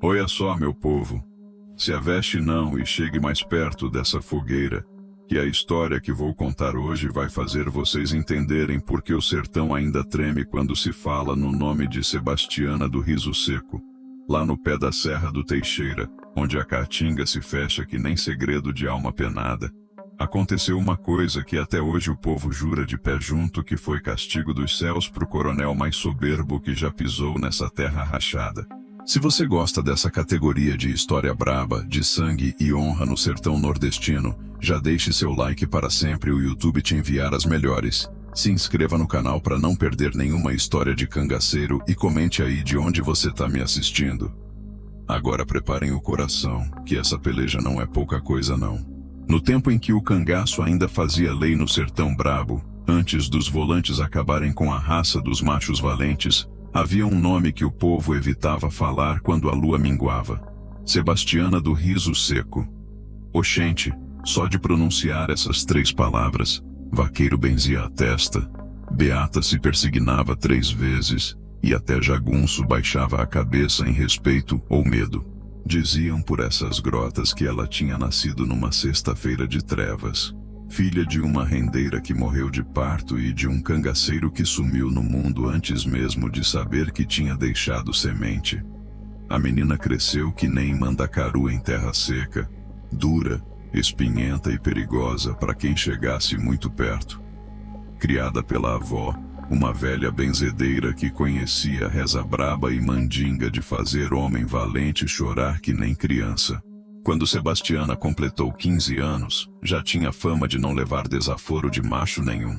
Olha só, meu povo. Se aveste não e chegue mais perto dessa fogueira, que a história que vou contar hoje vai fazer vocês entenderem por que o sertão ainda treme quando se fala no nome de Sebastiana do Riso Seco, lá no pé da Serra do Teixeira, onde a caatinga se fecha que nem segredo de alma penada. Aconteceu uma coisa que até hoje o povo jura de pé junto que foi castigo dos céus pro coronel mais soberbo que já pisou nessa terra rachada. Se você gosta dessa categoria de história braba, de sangue e honra no sertão nordestino, já deixe seu like para sempre o YouTube te enviar as melhores. Se inscreva no canal para não perder nenhuma história de cangaceiro e comente aí de onde você tá me assistindo. Agora preparem o coração, que essa peleja não é pouca coisa não. No tempo em que o cangaço ainda fazia lei no sertão brabo, antes dos volantes acabarem com a raça dos machos valentes, havia um nome que o povo evitava falar quando a lua minguava. Sebastiana do Riso Seco. Oxente, só de pronunciar essas 3 palavras, vaqueiro benzia a testa, Beata se persignava 3 vezes, e até jagunço baixava a cabeça em respeito ou medo. Diziam por essas grotas que ela tinha nascido numa sexta-feira de trevas, filha de uma rendeira que morreu de parto e de um cangaceiro que sumiu no mundo antes mesmo de saber que tinha deixado semente. A menina cresceu que nem mandacaru em terra seca, dura, espinhenta e perigosa para quem chegasse muito perto. Criada pela avó, uma velha benzedeira que conhecia reza braba e mandinga de fazer homem valente chorar que nem criança. Quando Sebastiana completou 15 anos, já tinha fama de não levar desaforo de macho nenhum.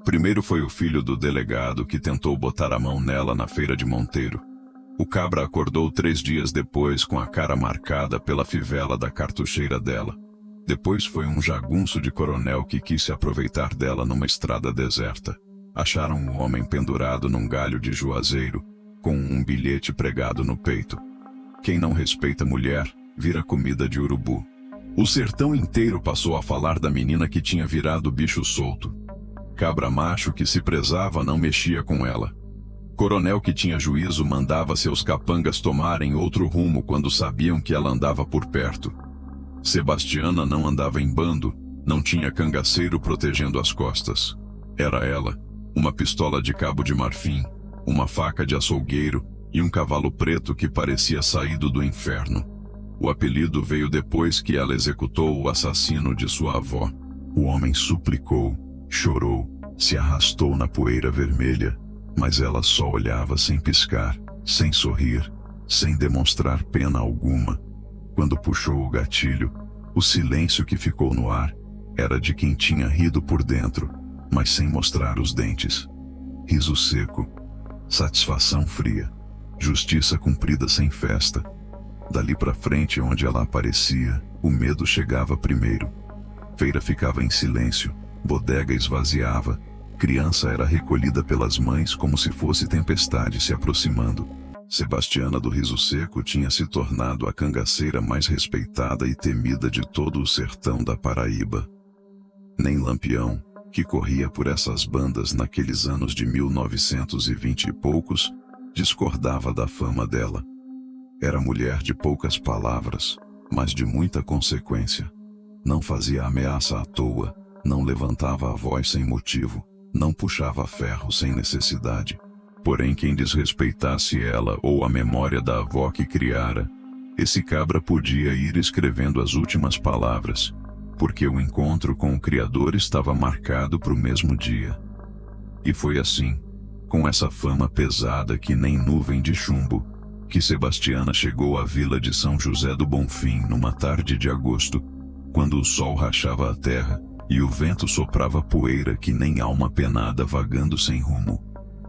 Primeiro foi o filho do delegado que tentou botar a mão nela na feira de Monteiro. O cabra acordou 3 dias depois com a cara marcada pela fivela da cartucheira dela. Depois foi um jagunço de coronel que quis se aproveitar dela numa estrada deserta. Acharam o homem pendurado num galho de juazeiro, com um bilhete pregado no peito. Quem não respeita mulher, vira comida de urubu. O sertão inteiro passou a falar da menina que tinha virado bicho solto. Cabra macho que se prezava não mexia com ela. Coronel que tinha juízo mandava seus capangas tomarem outro rumo quando sabiam que ela andava por perto. Sebastiana não andava em bando, não tinha cangaceiro protegendo as costas. Era ela, uma pistola de cabo de marfim, uma faca de açougueiro e um cavalo preto que parecia saído do inferno. O apelido veio depois que ela executou o assassino de sua avó. O homem suplicou, chorou, se arrastou na poeira vermelha, mas ela só olhava sem piscar, sem sorrir, sem demonstrar pena alguma. Quando puxou o gatilho, o silêncio que ficou no ar era de quem tinha rido por dentro, mas sem mostrar os dentes. Riso seco, satisfação fria, justiça cumprida sem festa. Dali pra frente, onde ela aparecia, o medo chegava primeiro. Feira ficava em silêncio, bodega esvaziava, criança era recolhida pelas mães como se fosse tempestade se aproximando. Sebastiana do Riso Seco tinha se tornado a cangaceira mais respeitada e temida de todo o sertão da Paraíba. Nem Lampião, que corria por essas bandas naqueles anos de 1920 e poucos, discordava da fama dela. Era mulher de poucas palavras, mas de muita consequência. Não fazia ameaça à toa, não levantava a voz sem motivo, não puxava ferro sem necessidade. Porém, quem desrespeitasse ela ou a memória da avó que criara, esse cabra podia ir escrevendo as últimas palavras, porque o encontro com o Criador estava marcado para o mesmo dia. E foi assim, com essa fama pesada que nem nuvem de chumbo, que Sebastiana chegou à vila de São José do Bonfim numa tarde de agosto, quando o sol rachava a terra e o vento soprava poeira que nem alma penada vagando sem rumo.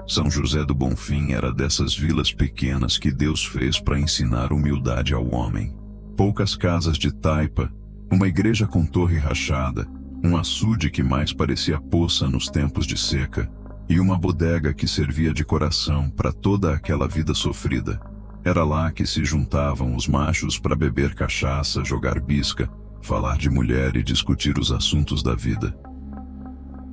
São José do Bonfim era dessas vilas pequenas que Deus fez para ensinar humildade ao homem. Poucas casas de taipa, uma igreja com torre rachada, um açude que mais parecia poça nos tempos de seca, e uma bodega que servia de coração para toda aquela vida sofrida. Era lá que se juntavam os machos para beber cachaça, jogar bisca, falar de mulher e discutir os assuntos da vida.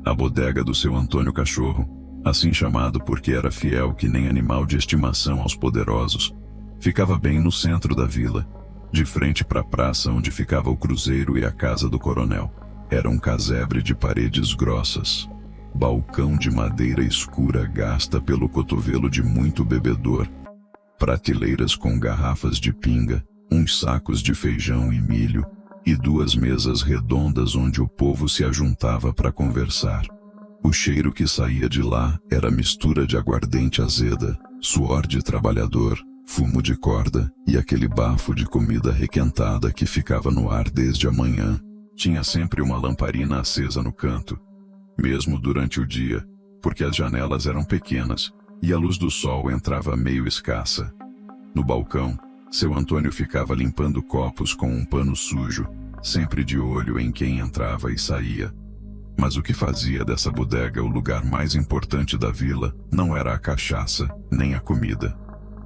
A bodega do seu Antônio Cachorro, assim chamado porque era fiel que nem animal de estimação aos poderosos, Ficava bem no centro da vila, de frente para a praça onde ficava o cruzeiro e a casa do coronel. Era um casebre de paredes grossas, balcão de madeira escura gasta pelo cotovelo de muito bebedor, prateleiras com garrafas de pinga, uns sacos de feijão e milho, e duas mesas redondas onde o povo se ajuntava para conversar. O cheiro que saía de lá era mistura de aguardente azeda, suor de trabalhador, fumo de corda e aquele bafo de comida requentada que ficava no ar desde a manhã. Tinha sempre uma lamparina acesa no canto, mesmo durante o dia, porque as janelas eram pequenas e a luz do sol entrava meio escassa. No balcão, seu Antônio ficava limpando copos com um pano sujo, sempre de olho em quem entrava e saía. Mas o que fazia dessa bodega o lugar mais importante da vila não era a cachaça, nem a comida.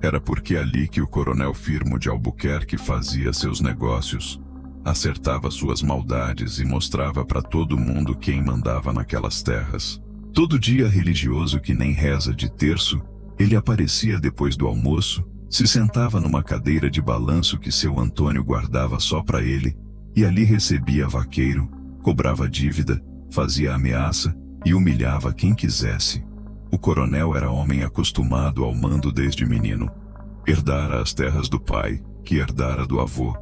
Era porque ali que o coronel Firmo de Albuquerque fazia seus negócios, acertava suas maldades e mostrava para todo mundo quem mandava naquelas terras. Todo dia religioso que nem reza de terço, ele aparecia depois do almoço, se sentava numa cadeira de balanço que seu Antônio guardava só para ele, e ali recebia vaqueiro, cobrava dívida, fazia ameaça e humilhava quem quisesse. O coronel era homem acostumado ao mando desde menino. Herdara as terras do pai, que herdara do avô,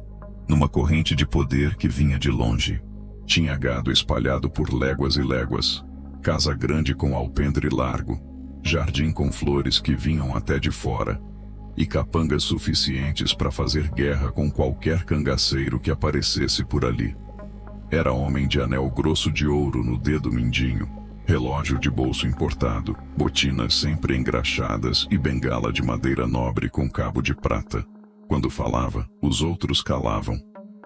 numa corrente de poder que vinha de longe. Tinha gado espalhado por léguas e léguas, casa grande com alpendre largo, jardim com flores que vinham até de fora, e capangas suficientes para fazer guerra com qualquer cangaceiro que aparecesse por ali. Era homem de anel grosso de ouro no dedo mindinho, relógio de bolso importado, botinas sempre engraxadas e bengala de madeira nobre com cabo de prata. Quando falava, os outros calavam.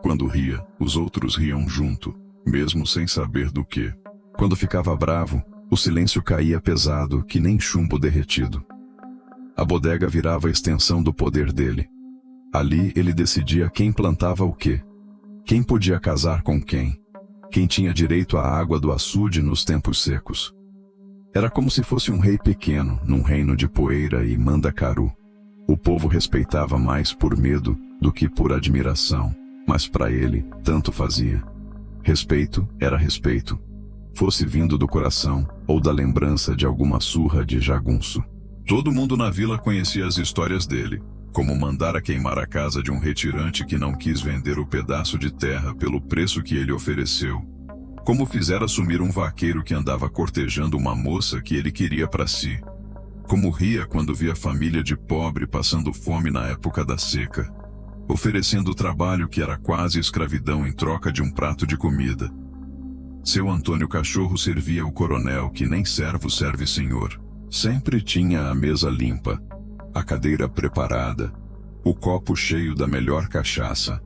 Quando ria, os outros riam junto, mesmo sem saber do que. Quando ficava bravo, o silêncio caía pesado que nem chumbo derretido. A bodega virava a extensão do poder dele. Ali ele decidia quem plantava o quê, quem podia casar com quem tinha direito à água do açude nos tempos secos. Era como se fosse um rei pequeno num reino de poeira e mandacaru. O povo respeitava mais por medo do que por admiração, mas para ele tanto fazia. Respeito era respeito, fosse vindo do coração ou da lembrança de alguma surra de jagunço. Todo mundo na vila conhecia as histórias dele, como mandara queimar a casa de um retirante que não quis vender o pedaço de terra pelo preço que ele ofereceu, como fizera sumir um vaqueiro que andava cortejando uma moça que ele queria para si, como ria quando via família de pobre passando fome na época da seca, oferecendo trabalho que era quase escravidão em troca de um prato de comida. Seu Antônio Cachorro servia o coronel que nem servo serve senhor. Sempre tinha a mesa limpa, a cadeira preparada, o copo cheio da melhor cachaça.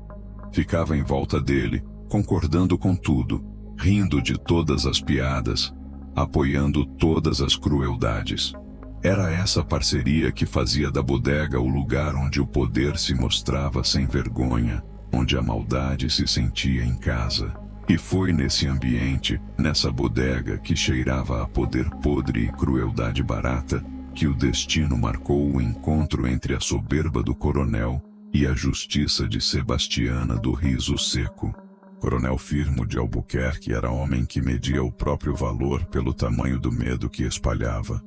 Ficava em volta dele, concordando com tudo, rindo de todas as piadas, apoiando todas as crueldades. Era essa parceria que fazia da bodega o lugar onde o poder se mostrava sem vergonha, onde a maldade se sentia em casa. E foi nesse ambiente, nessa bodega que cheirava a poder podre e crueldade barata, que o destino marcou o encontro entre a soberba do coronel e a justiça de Sebastiana do Riso Seco. Coronel Firmo de Albuquerque era homem que media o próprio valor pelo tamanho do medo que espalhava.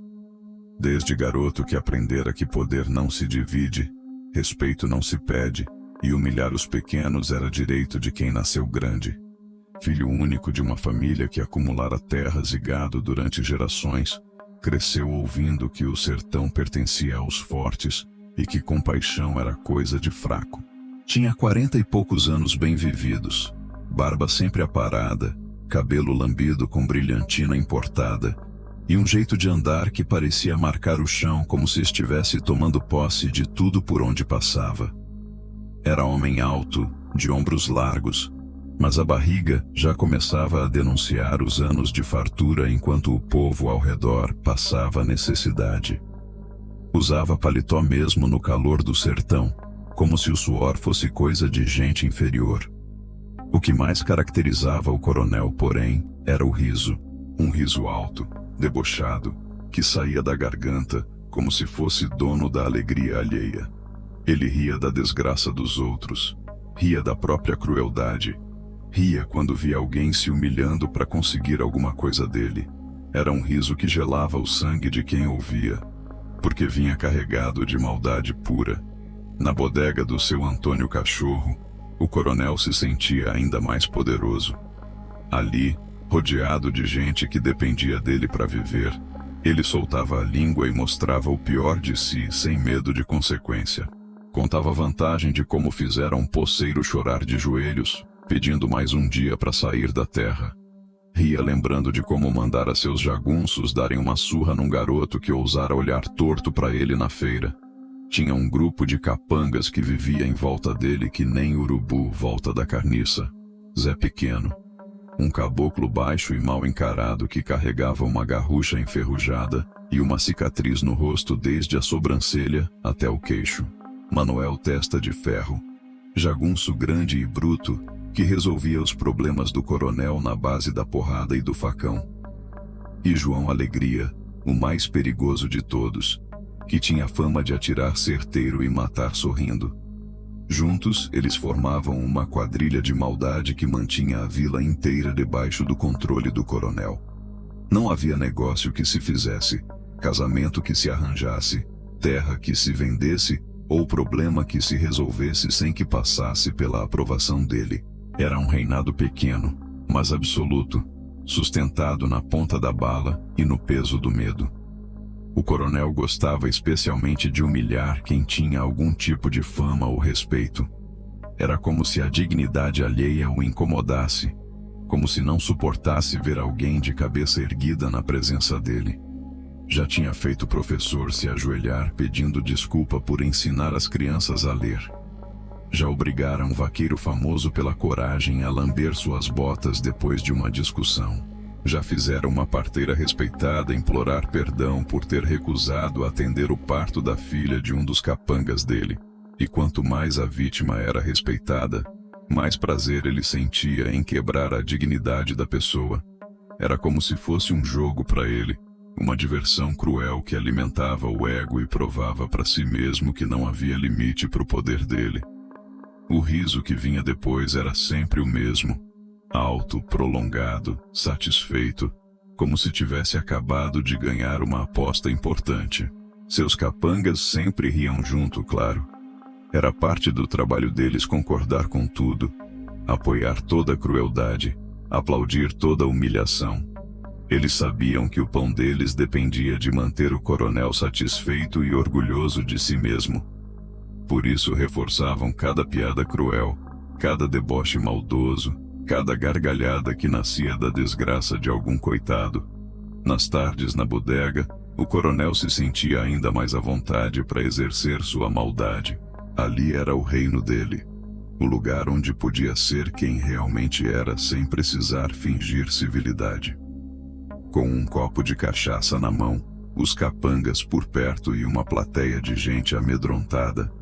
Desde garoto que aprendera que poder não se divide, respeito não se pede, e humilhar os pequenos era direito de quem nasceu grande. Filho único de uma família que acumulara terras e gado durante gerações, cresceu ouvindo que o sertão pertencia aos fortes e que compaixão era coisa de fraco. Tinha 40 e poucos anos bem vividos, barba sempre aparada, cabelo lambido com brilhantina importada, e um jeito de andar que parecia marcar o chão como se estivesse tomando posse de tudo por onde passava. Era homem alto, de ombros largos, mas a barriga já começava a denunciar os anos de fartura enquanto o povo ao redor passava necessidade. Usava paletó mesmo no calor do sertão, como se o suor fosse coisa de gente inferior. O que mais caracterizava o coronel, porém, era o riso, um riso alto, debochado, que saía da garganta como se fosse dono da alegria alheia. Ele ria da desgraça dos outros, ria da própria crueldade, ria quando via alguém se humilhando para conseguir alguma coisa dele. Era um riso que gelava o sangue de quem ouvia, porque vinha carregado de maldade pura. Na bodega do seu Antônio Cachorro, o coronel se sentia ainda mais poderoso. Ali, rodeado de gente que dependia dele para viver, ele soltava a língua e mostrava o pior de si sem medo de consequência. Contava a vantagem de como fizeram um poceiro chorar de joelhos, pedindo mais um dia para sair da terra. Ria lembrando de como mandara seus jagunços darem uma surra num garoto que ousara olhar torto para ele na feira. Tinha um grupo de capangas que vivia em volta dele que nem urubu volta da carniça. Zé Pequeno, um caboclo baixo e mal encarado que carregava uma garrucha enferrujada e uma cicatriz no rosto desde a sobrancelha até o queixo. Manuel Testa de Ferro, jagunço grande e bruto, que resolvia os problemas do coronel na base da porrada e do facão. E João Alegria, o mais perigoso de todos, que tinha fama de atirar certeiro e matar sorrindo. Juntos, eles formavam uma quadrilha de maldade que mantinha a vila inteira debaixo do controle do coronel. Não havia negócio que se fizesse, casamento que se arranjasse, terra que se vendesse, ou problema que se resolvesse sem que passasse pela aprovação dele. Era um reinado pequeno, mas absoluto, sustentado na ponta da bala e no peso do medo. O coronel gostava especialmente de humilhar quem tinha algum tipo de fama ou respeito. Era como se a dignidade alheia o incomodasse, como se não suportasse ver alguém de cabeça erguida na presença dele. Já tinha feito o professor se ajoelhar pedindo desculpa por ensinar as crianças a ler. Já obrigaram um vaqueiro famoso pela coragem a lamber suas botas depois de uma discussão. Já fizeram uma parteira respeitada implorar perdão por ter recusado atender o parto da filha de um dos capangas dele. E quanto mais a vítima era respeitada, mais prazer ele sentia em quebrar a dignidade da pessoa. Era como se fosse um jogo para ele, uma diversão cruel que alimentava o ego e provava para si mesmo que não havia limite para o poder dele. O riso que vinha depois era sempre o mesmo, alto, prolongado, satisfeito, como se tivesse acabado de ganhar uma aposta importante. Seus capangas sempre riam junto, claro. Era parte do trabalho deles concordar com tudo, apoiar toda a crueldade, aplaudir toda a humilhação. Eles sabiam que o pão deles dependia de manter o coronel satisfeito e orgulhoso de si mesmo. Por isso reforçavam cada piada cruel, cada deboche maldoso, cada gargalhada que nascia da desgraça de algum coitado. Nas tardes na bodega, o coronel se sentia ainda mais à vontade para exercer sua maldade. Ali era o reino dele, o lugar onde podia ser quem realmente era sem precisar fingir civilidade. Com um copo de cachaça na mão, os capangas por perto e uma plateia de gente amedrontada,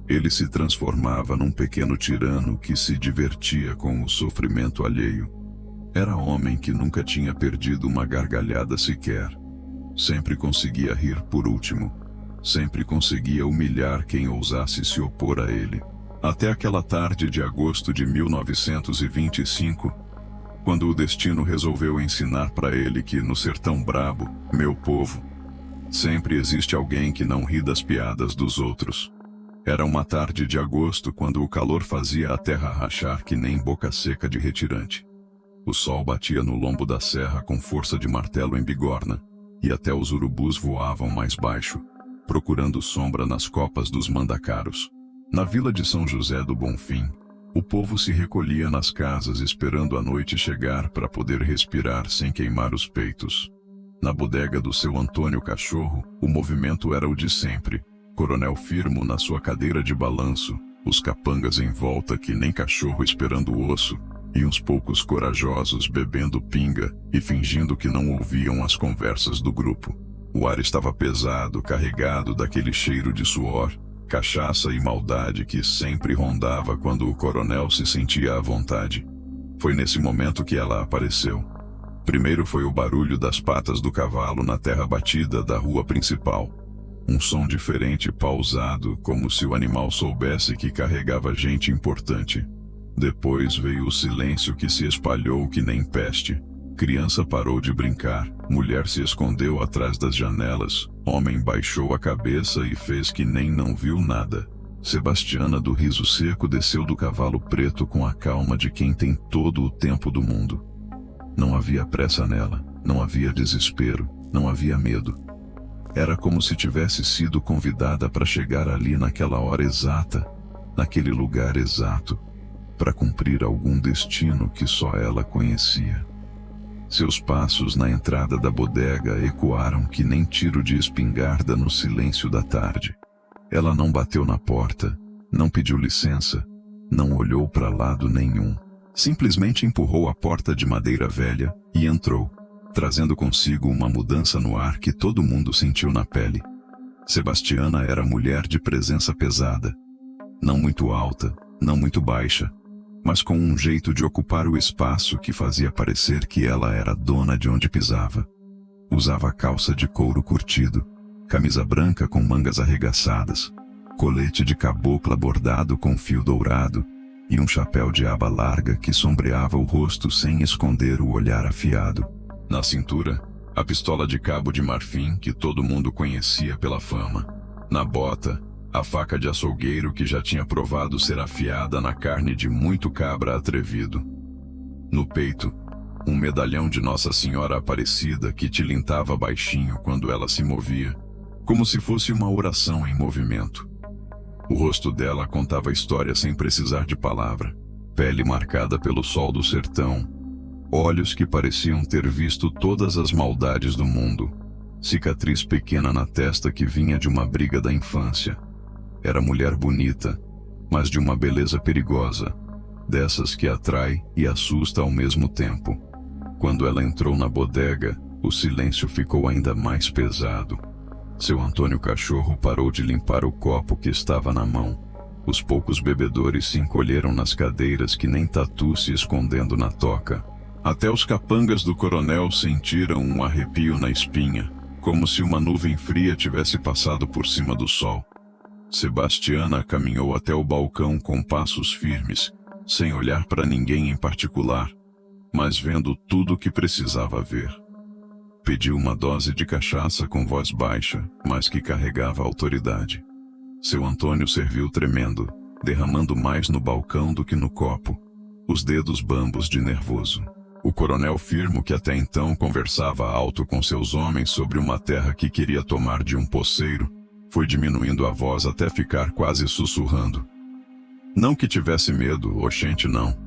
ele se transformava num pequeno tirano que se divertia com o sofrimento alheio. Era homem que nunca tinha perdido uma gargalhada sequer. Sempre conseguia rir por último. Sempre conseguia humilhar quem ousasse se opor a ele. Até aquela tarde de agosto de 1925, quando o destino resolveu ensinar para ele que no sertão brabo, meu povo, sempre existe alguém que não ri das piadas dos outros. Era uma tarde de agosto quando o calor fazia a terra rachar que nem boca seca de retirante. O sol batia no lombo da serra com força de martelo em bigorna, e até os urubus voavam mais baixo, procurando sombra nas copas dos mandacaros. Na vila de São José do Bonfim, o povo se recolhia nas casas esperando a noite chegar para poder respirar sem queimar os peitos. Na bodega do seu Antônio Cachorro, o movimento era o de sempre. Coronel Firmo na sua cadeira de balanço, os capangas em volta que nem cachorro esperando o osso, e uns poucos corajosos bebendo pinga e fingindo que não ouviam as conversas do grupo. O ar estava pesado, carregado daquele cheiro de suor, cachaça e maldade que sempre rondava quando o coronel se sentia à vontade. Foi nesse momento que ela apareceu. Primeiro foi o barulho das patas do cavalo na terra batida da rua principal. Um som diferente e pausado, como se o animal soubesse que carregava gente importante. Depois veio o silêncio que se espalhou que nem peste. Criança parou de brincar, mulher se escondeu atrás das janelas, homem baixou a cabeça e fez que nem não viu nada. Sebastiana do riso seco desceu do cavalo preto com a calma de quem tem todo o tempo do mundo. Não havia pressa nela, não havia desespero, não havia medo. Era como se tivesse sido convidada para chegar ali naquela hora exata, naquele lugar exato, para cumprir algum destino que só ela conhecia. Seus passos na entrada da bodega ecoaram que nem tiro de espingarda no silêncio da tarde. Ela não bateu na porta, não pediu licença, não olhou para lado nenhum. Simplesmente empurrou a porta de madeira velha e entrou, trazendo consigo uma mudança no ar que todo mundo sentiu na pele. Sebastiana era mulher de presença pesada. Não muito alta, não muito baixa, mas com um jeito de ocupar o espaço que fazia parecer que ela era dona de onde pisava. Usava calça de couro curtido, camisa branca com mangas arregaçadas, colete de cabocla bordado com fio dourado e um chapéu de aba larga que sombreava o rosto sem esconder o olhar afiado. Na cintura, a pistola de cabo de marfim que todo mundo conhecia pela fama. Na bota, a faca de açougueiro que já tinha provado ser afiada na carne de muito cabra atrevido. No peito, um medalhão de Nossa Senhora Aparecida que tilintava baixinho quando ela se movia, como se fosse uma oração em movimento. O rosto dela contava história sem precisar de palavra. Pele marcada pelo sol do sertão, olhos que pareciam ter visto todas as maldades do mundo, cicatriz pequena na testa que vinha de uma briga da infância. Era mulher bonita, mas de uma beleza perigosa, dessas que atrai e assusta ao mesmo tempo. Quando ela entrou na bodega, o silêncio ficou ainda mais pesado. Seu Antônio cachorro parou de limpar o copo que estava na mão. Os poucos bebedores se encolheram nas cadeiras que nem tatu se escondendo na toca. Até os capangas do coronel sentiram um arrepio na espinha, como se uma nuvem fria tivesse passado por cima do sol. Sebastiana caminhou até o balcão com passos firmes, sem olhar para ninguém em particular, mas vendo tudo o que precisava ver. Pediu uma dose de cachaça com voz baixa, mas que carregava autoridade. Seu Antônio serviu tremendo, derramando mais no balcão do que no copo, os dedos bambos de nervoso. O coronel Firmo, que até então conversava alto com seus homens sobre uma terra que queria tomar de um poceiro, foi diminuindo a voz até ficar quase sussurrando. Não que tivesse medo, oxente não.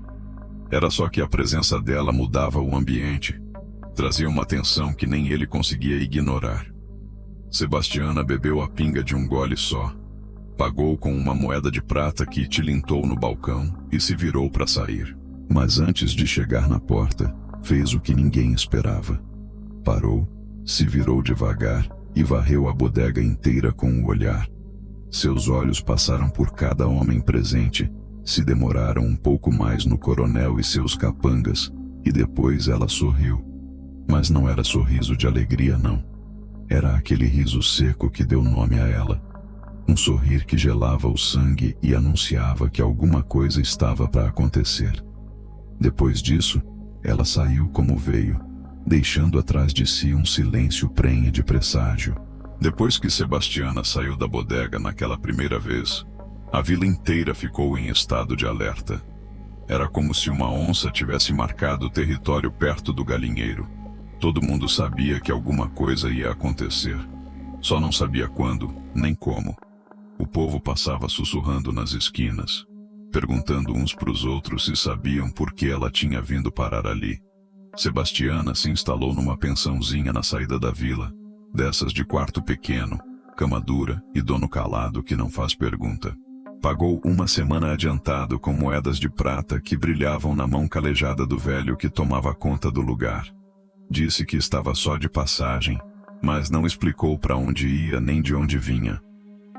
Era só que a presença dela mudava o ambiente. Trazia uma tensão que nem ele conseguia ignorar. Sebastiana bebeu a pinga de um gole só. Pagou com uma moeda de prata que tilintou no balcão e se virou para sair. Mas antes de chegar na porta, fez o que ninguém esperava. Parou, se virou devagar e varreu a bodega inteira com o olhar. Seus olhos passaram por cada homem presente, se demoraram um pouco mais no coronel e seus capangas, e depois ela sorriu. Mas não era sorriso de alegria, não. Era aquele riso seco que deu nome a ela. Um sorrir que gelava o sangue e anunciava que alguma coisa estava para acontecer. Depois disso, ela saiu como veio, deixando atrás de si um silêncio prenhe de presságio. Depois que Sebastiana saiu da bodega naquela primeira vez, a vila inteira ficou em estado de alerta. Era como se uma onça tivesse marcado o território perto do galinheiro. Todo mundo sabia que alguma coisa ia acontecer. Só não sabia quando, nem como. O povo passava sussurrando nas esquinas, perguntando uns para os outros se sabiam por que ela tinha vindo parar ali. Sebastiana se instalou numa pensãozinha na saída da vila, dessas de quarto pequeno, cama dura e dono calado que não faz pergunta. Pagou uma semana adiantado com moedas de prata que brilhavam na mão calejada do velho que tomava conta do lugar. Disse que estava só de passagem, mas não explicou para onde ia nem de onde vinha.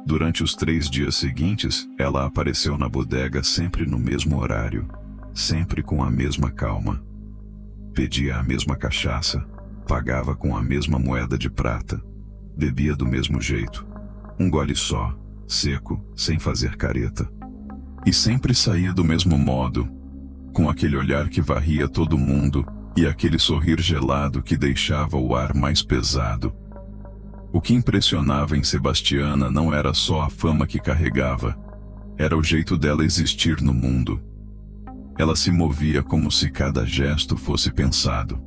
Durante os 3 dias seguintes, ela apareceu na bodega sempre no mesmo horário, sempre com a mesma calma. Pedia a mesma cachaça, pagava com a mesma moeda de prata, bebia do mesmo jeito, um gole só, seco, sem fazer careta. E sempre saía do mesmo modo, com aquele olhar que varria todo mundo e aquele sorrir gelado que deixava o ar mais pesado. O que impressionava em Sebastiana não era só a fama que carregava, era o jeito dela existir no mundo. Ela se movia como se cada gesto fosse pensado,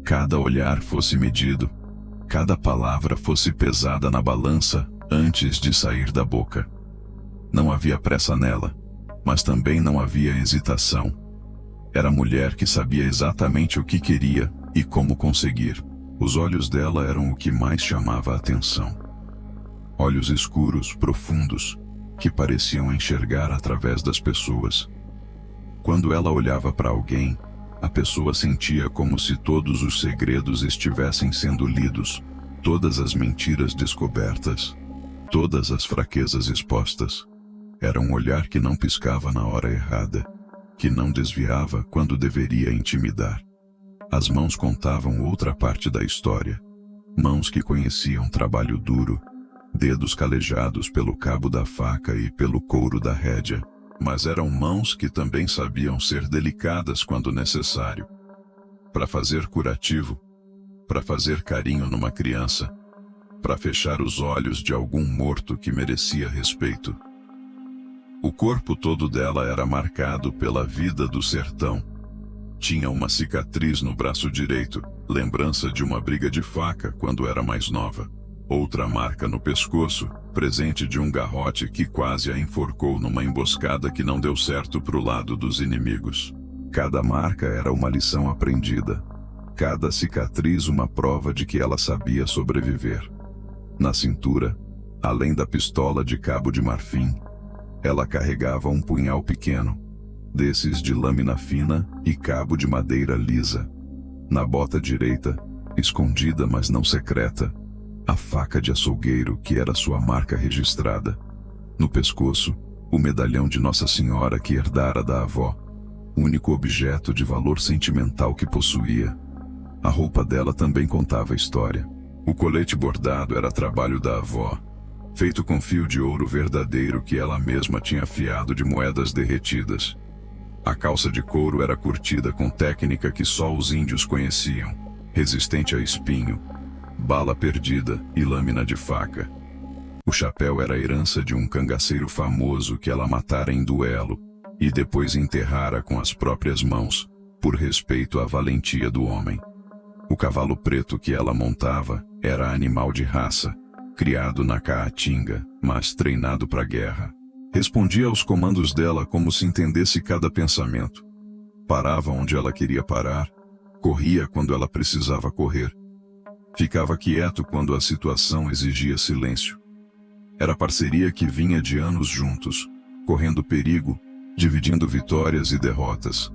cada olhar fosse medido, cada palavra fosse pesada na balança antes de sair da boca. Não havia pressa nela, mas também não havia hesitação. Era mulher que sabia exatamente o que queria e como conseguir. Os olhos dela eram o que mais chamava a atenção. Olhos escuros, profundos, que pareciam enxergar através das pessoas. Quando ela olhava para alguém, a pessoa sentia como se todos os segredos estivessem sendo lidos, todas as mentiras descobertas, todas as fraquezas expostas. Era um olhar que não piscava na hora errada, que não desviava quando deveria intimidar. As mãos contavam outra parte da história. Mãos que conheciam trabalho duro, dedos calejados pelo cabo da faca e pelo couro da rédea, mas eram mãos que também sabiam ser delicadas quando necessário. Para fazer curativo, para fazer carinho numa criança, para fechar os olhos de algum morto que merecia respeito. O corpo todo dela era marcado pela vida do sertão. Tinha uma cicatriz no braço direito, lembrança de uma briga de faca quando era mais nova. Outra marca no pescoço, presente de um garrote que quase a enforcou numa emboscada que não deu certo pro lado dos inimigos. Cada marca era uma lição aprendida. Cada cicatriz uma prova de que ela sabia sobreviver. Na cintura, além da pistola de cabo de marfim, ela carregava um punhal pequeno, desses de lâmina fina e cabo de madeira lisa. Na bota direita, escondida mas não secreta, a faca de açougueiro que era sua marca registrada. No pescoço, o medalhão de Nossa Senhora que herdara da avó, único objeto de valor sentimental que possuía. A roupa dela também contava história. O colete bordado era trabalho da avó, feito com fio de ouro verdadeiro que ela mesma tinha afiado de moedas derretidas. A calça de couro era curtida com técnica que só os índios conheciam, resistente a espinho, bala perdida e lâmina de faca. O chapéu era a herança de um cangaceiro famoso que ela matara em duelo e depois enterrara com as próprias mãos, por respeito à valentia do homem. O cavalo preto que ela montava era animal de raça, criado na Caatinga, mas treinado para a guerra. Respondia aos comandos dela como se entendesse cada pensamento. Parava onde ela queria parar, corria quando ela precisava correr. Ficava quieto quando a situação exigia silêncio. Era parceria que vinha de anos juntos, correndo perigo, dividindo vitórias e derrotas.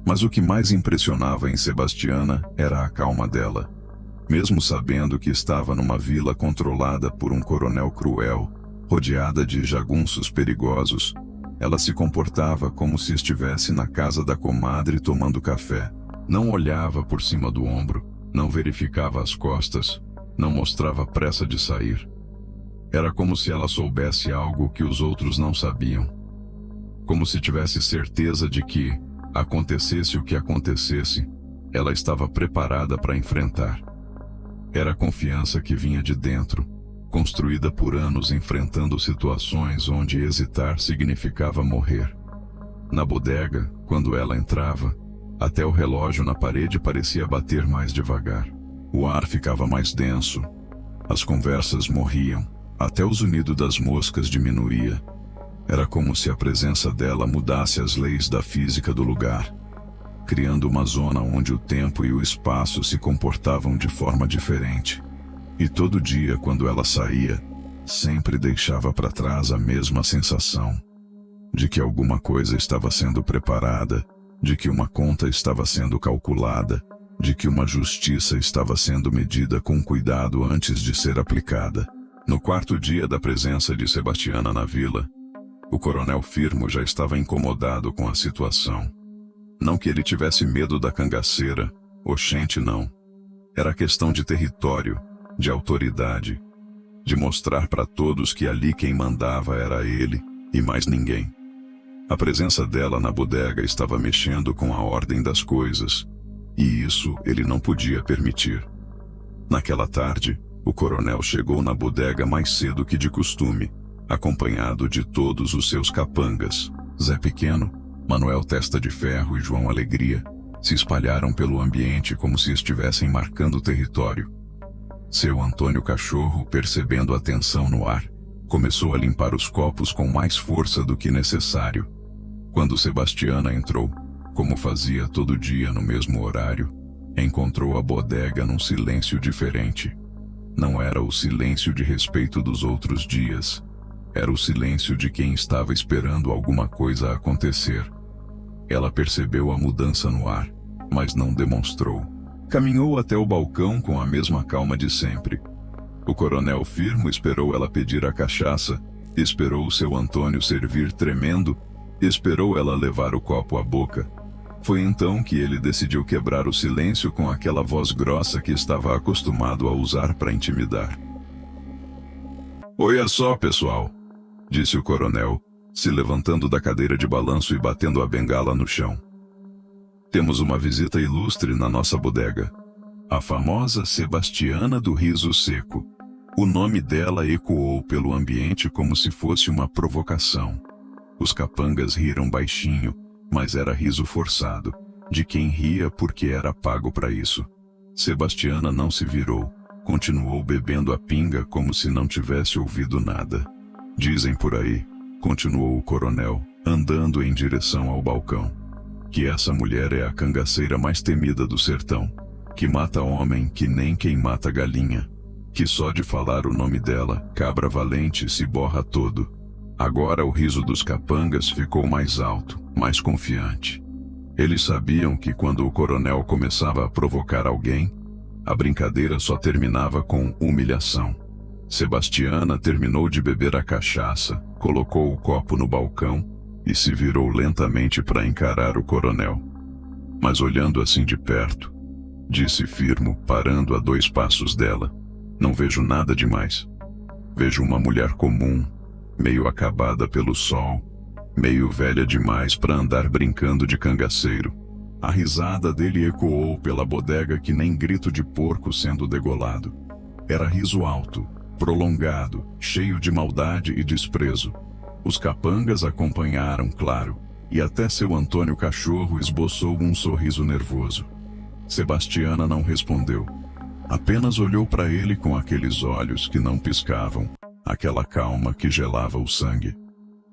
Mas o que mais impressionava em Sebastiana era a calma dela. Mesmo sabendo que estava numa vila controlada por um coronel cruel, rodeada de jagunços perigosos, ela se comportava como se estivesse na casa da comadre tomando café. Não olhava por cima do ombro, não verificava as costas, não mostrava pressa de sair. Era como se ela soubesse algo que os outros não sabiam. Como se tivesse certeza de que, acontecesse o que acontecesse, ela estava preparada para enfrentar. Era a confiança que vinha de dentro, construída por anos enfrentando situações onde hesitar significava morrer. Na bodega, quando ela entrava, até o relógio na parede parecia bater mais devagar. O ar ficava mais denso, as conversas morriam, até o zunido das moscas diminuía. Era como se a presença dela mudasse as leis da física do lugar, criando uma zona onde o tempo e o espaço se comportavam de forma diferente. E todo dia, quando ela saía, sempre deixava para trás a mesma sensação de que alguma coisa estava sendo preparada, de que uma conta estava sendo calculada, de que uma justiça estava sendo medida com cuidado antes de ser aplicada. No quarto dia da presença de Sebastiana na vila, o coronel Firmo já estava incomodado com a situação. Não que ele tivesse medo da cangaceira, oxente não. Era questão de território, de autoridade. de mostrar para todos que ali quem mandava era ele e mais ninguém. A presença dela na bodega estava mexendo com a ordem das coisas, e isso ele não podia permitir. Naquela tarde, o coronel chegou na bodega mais cedo que de costume, acompanhado de todos os seus capangas. Zé Pequeno, Manuel Testa de Ferro e João Alegria se espalharam pelo ambiente como se estivessem marcando território. Seu Antônio Cachorro, percebendo a tensão no ar, começou a limpar os copos com mais força do que necessário. Quando Sebastiana entrou, como fazia todo dia no mesmo horário, encontrou a bodega num silêncio diferente. Não era o silêncio de respeito dos outros dias. Era o silêncio de quem estava esperando alguma coisa acontecer. Ela percebeu a mudança no ar, mas não demonstrou. Caminhou até o balcão com a mesma calma de sempre. O coronel Firmo esperou ela pedir a cachaça, esperou seu Antônio servir tremendo, esperou ela levar o copo à boca. Foi então que ele decidiu quebrar o silêncio com aquela voz grossa que estava acostumado a usar para intimidar. "Olha só, pessoal", disse o coronel, se levantando da cadeira de balanço e batendo a bengala no chão. "Temos uma visita ilustre na nossa bodega. A famosa Sebastiana do Riso Seco." O nome dela ecoou pelo ambiente como se fosse uma provocação. Os capangas riram baixinho, mas era riso forçado, de quem ria porque era pago para isso. Sebastiana não se virou, continuou bebendo a pinga como se não tivesse ouvido nada. "Dizem por aí", continuou o coronel, andando em direção ao balcão, "que essa mulher é a cangaceira mais temida do sertão, que mata homem que nem quem mata galinha, que só de falar o nome dela, cabra valente se borra todo." Agora o riso dos capangas ficou mais alto, mais confiante. Eles sabiam que quando o coronel começava a provocar alguém, a brincadeira só terminava com humilhação. Sebastiana terminou de beber a cachaça, colocou o copo no balcão e se virou lentamente para encarar o coronel. Mas olhando assim de perto, disse Firmo, parando a 2 passos dela: "Não vejo nada demais. Vejo uma mulher comum, meio acabada pelo sol, meio velha demais para andar brincando de cangaceiro." A risada dele ecoou pela bodega que nem grito de porco sendo degolado. Era riso alto, prolongado, cheio de maldade e desprezo. Os capangas acompanharam, claro, e até seu Antônio Cachorro esboçou um sorriso nervoso. Sebastiana não respondeu. Apenas olhou para ele com aqueles olhos que não piscavam, aquela calma que gelava o sangue.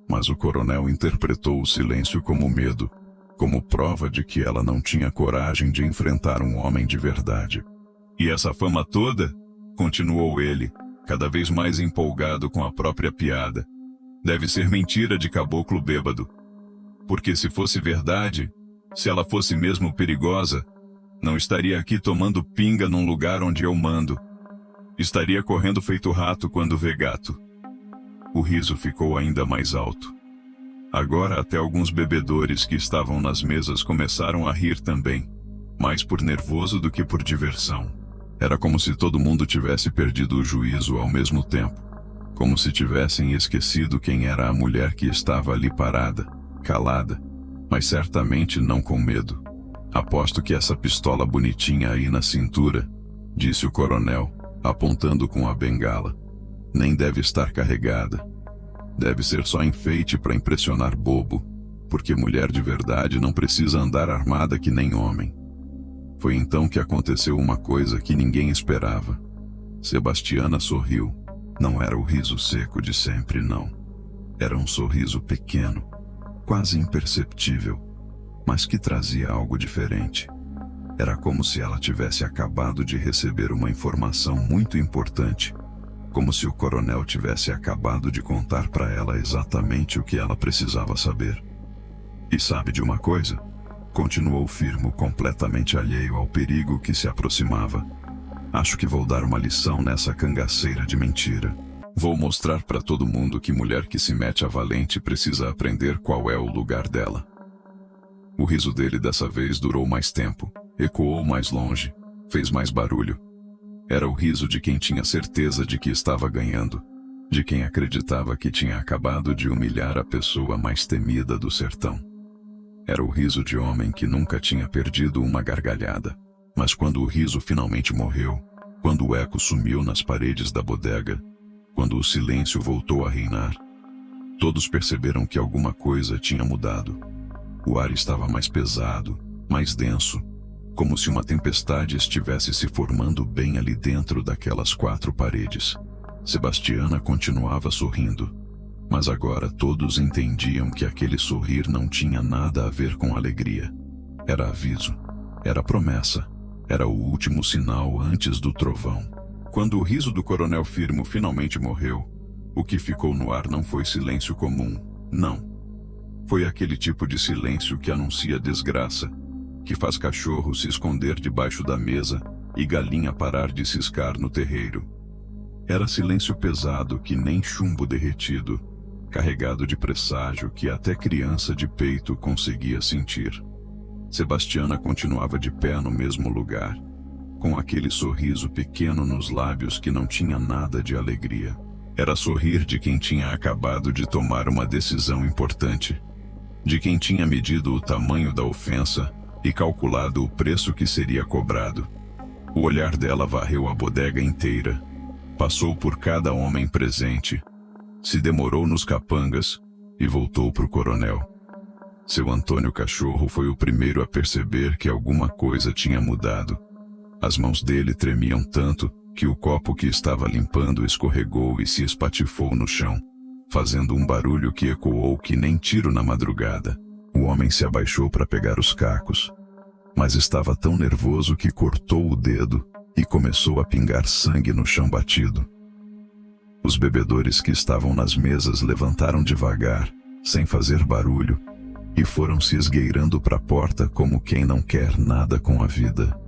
Mas o coronel interpretou o silêncio como medo, como prova de que ela não tinha coragem de enfrentar um homem de verdade. "E essa fama toda?", continuou ele, cada vez mais empolgado com a própria piada. "Deve ser mentira de caboclo bêbado. Porque se fosse verdade, se ela fosse mesmo perigosa, não estaria aqui tomando pinga num lugar onde eu mando. Estaria correndo feito rato quando vê gato." O riso ficou ainda mais alto. Agora até alguns bebedores que estavam nas mesas começaram a rir também, mais por nervoso do que por diversão. Era como se todo mundo tivesse perdido o juízo ao mesmo tempo, como se tivessem esquecido quem era a mulher que estava ali parada, calada, mas certamente não com medo. "Aposto que essa pistola bonitinha aí na cintura", disse o coronel, apontando com a bengala, "nem deve estar carregada. Deve ser só enfeite para impressionar bobo, porque mulher de verdade não precisa andar armada que nem homem." Foi então que aconteceu uma coisa que ninguém esperava. Sebastiana sorriu. Não era o riso seco de sempre, não. Era um sorriso pequeno, quase imperceptível, mas que trazia algo diferente. Era como se ela tivesse acabado de receber uma informação muito importante, como se o coronel tivesse acabado de contar para ela exatamente o que ela precisava saber. "E sabe de uma coisa?", continuou Firmo, completamente alheio ao perigo que se aproximava. "Acho que vou dar uma lição nessa cangaceira de mentira. Vou mostrar para todo mundo que mulher que se mete a valente precisa aprender qual é o lugar dela." O riso dele dessa vez durou mais tempo, ecoou mais longe, fez mais barulho. Era o riso de quem tinha certeza de que estava ganhando, de quem acreditava que tinha acabado de humilhar a pessoa mais temida do sertão. Era o riso de homem que nunca tinha perdido uma gargalhada. Mas quando o riso finalmente morreu, quando o eco sumiu nas paredes da bodega, quando o silêncio voltou a reinar, todos perceberam que alguma coisa tinha mudado. O ar estava mais pesado, mais denso, como se uma tempestade estivesse se formando bem ali dentro daquelas 4 paredes. Sebastiana continuava sorrindo, mas agora todos entendiam que aquele sorrir não tinha nada a ver com alegria. Era aviso, era promessa, era o último sinal antes do trovão. Quando o riso do Coronel Firmo finalmente morreu, o que ficou no ar não foi silêncio comum, não. Foi aquele tipo de silêncio que anuncia desgraça, que faz cachorro se esconder debaixo da mesa e galinha parar de ciscar no terreiro. Era silêncio pesado que nem chumbo derretido, carregado de presságio que até criança de peito conseguia sentir. Sebastiana continuava de pé no mesmo lugar, com aquele sorriso pequeno nos lábios que não tinha nada de alegria. Era sorrir de quem tinha acabado de tomar uma decisão importante, de quem tinha medido o tamanho da ofensa e calculado o preço que seria cobrado. O olhar dela varreu a bodega inteira, passou por cada homem presente, se demorou nos capangas e voltou para o coronel. Seu Antônio Cachorro foi o primeiro a perceber que alguma coisa tinha mudado. As mãos dele tremiam tanto que o copo que estava limpando escorregou e se espatifou no chão, fazendo um barulho que ecoou que nem tiro na madrugada. O homem se abaixou para pegar os cacos, mas estava tão nervoso que cortou o dedo e começou a pingar sangue no chão batido. Os bebedores que estavam nas mesas levantaram devagar, sem fazer barulho, e foram se esgueirando para a porta como quem não quer nada com a vida.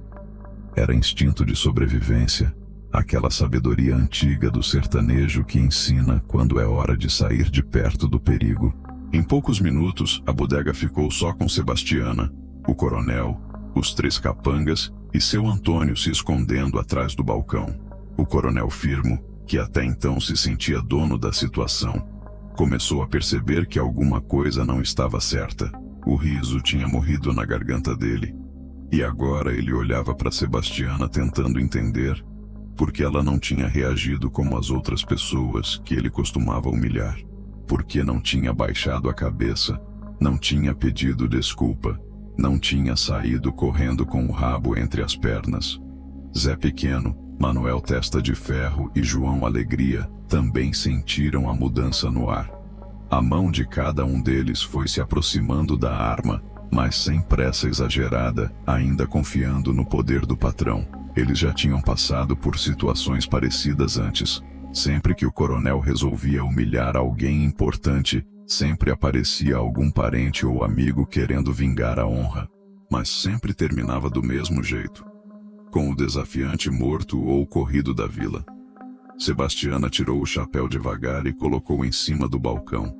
Era instinto de sobrevivência, aquela sabedoria antiga do sertanejo que ensina quando é hora de sair de perto do perigo. Em poucos minutos, a bodega ficou só com Sebastiana, o coronel, os 3 capangas e seu Antônio se escondendo atrás do balcão. O Coronel Firmo, que até então se sentia dono da situação, começou a perceber que alguma coisa não estava certa. O riso tinha morrido na garganta dele. E agora ele olhava para Sebastiana tentando entender por que ela não tinha reagido como as outras pessoas que ele costumava humilhar. Por que não tinha baixado a cabeça, não tinha pedido desculpa, não tinha saído correndo com o rabo entre as pernas. Zé Pequeno, Manuel Testa de Ferro e João Alegria também sentiram a mudança no ar. A mão de cada um deles foi se aproximando da arma, mas sem pressa exagerada, ainda confiando no poder do patrão. Eles já tinham passado por situações parecidas antes. Sempre que o coronel resolvia humilhar alguém importante, sempre aparecia algum parente ou amigo querendo vingar a honra. Mas sempre terminava do mesmo jeito, com o desafiante morto ou corrido da vila. Sebastiana tirou o chapéu devagar e colocou em cima do balcão,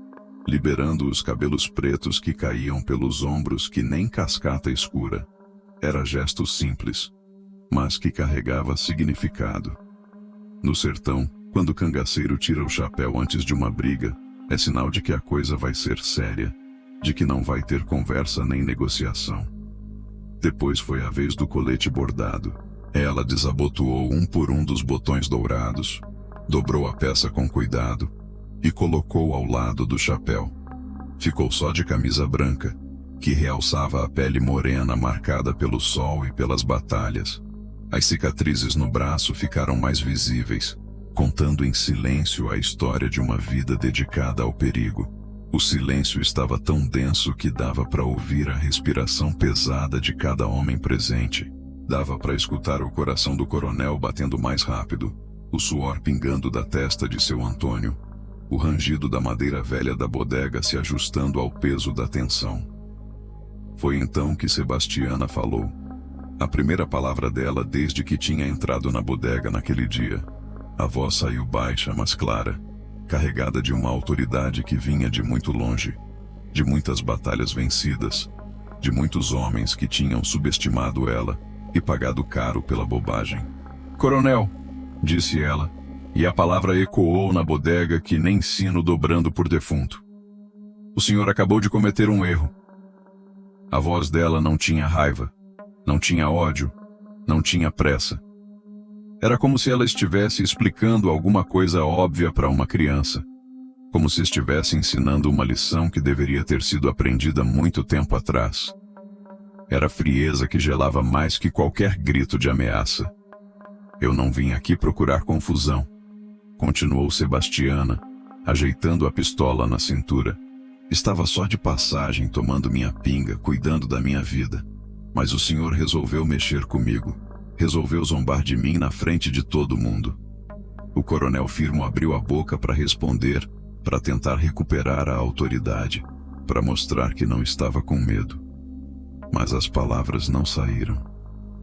liberando os cabelos pretos que caíam pelos ombros que nem cascata escura. Era gesto simples, mas que carregava significado. No sertão, quando o cangaceiro tira o chapéu antes de uma briga, é sinal de que a coisa vai ser séria, de que não vai ter conversa nem negociação. Depois foi a vez do colete bordado. Ela desabotoou um por um dos botões dourados, dobrou a peça com cuidado e colocou ao lado do chapéu. Ficou só de camisa branca, que realçava a pele morena marcada pelo sol e pelas batalhas. As cicatrizes no braço ficaram mais visíveis, contando em silêncio a história de uma vida dedicada ao perigo. O silêncio estava tão denso que dava para ouvir a respiração pesada de cada homem presente. Dava para escutar o coração do coronel batendo mais rápido, o suor pingando da testa de seu Antônio, o rangido da madeira velha da bodega se ajustando ao peso da tensão. Foi então que Sebastiana falou. A primeira palavra dela desde que tinha entrado na bodega naquele dia. A voz saiu baixa, mas clara, carregada de uma autoridade que vinha de muito longe, de muitas batalhas vencidas, de muitos homens que tinham subestimado ela e pagado caro pela bobagem. Coronel, disse ela, e a palavra ecoou na bodega que nem sino dobrando por defunto. O senhor acabou de cometer um erro. A voz dela não tinha raiva, não tinha ódio, não tinha pressa. Era como se ela estivesse explicando alguma coisa óbvia para uma criança, como se estivesse ensinando uma lição que deveria ter sido aprendida muito tempo atrás. Era frieza que gelava mais que qualquer grito de ameaça. Eu não vim aqui procurar confusão, continuou Sebastiana, ajeitando a pistola na cintura. Estava só de passagem, tomando minha pinga, cuidando da minha vida. Mas o senhor resolveu mexer comigo. Resolveu zombar de mim na frente de todo mundo. O coronel Firmo abriu a boca para responder, para tentar recuperar a autoridade, para mostrar que não estava com medo. Mas as palavras não saíram.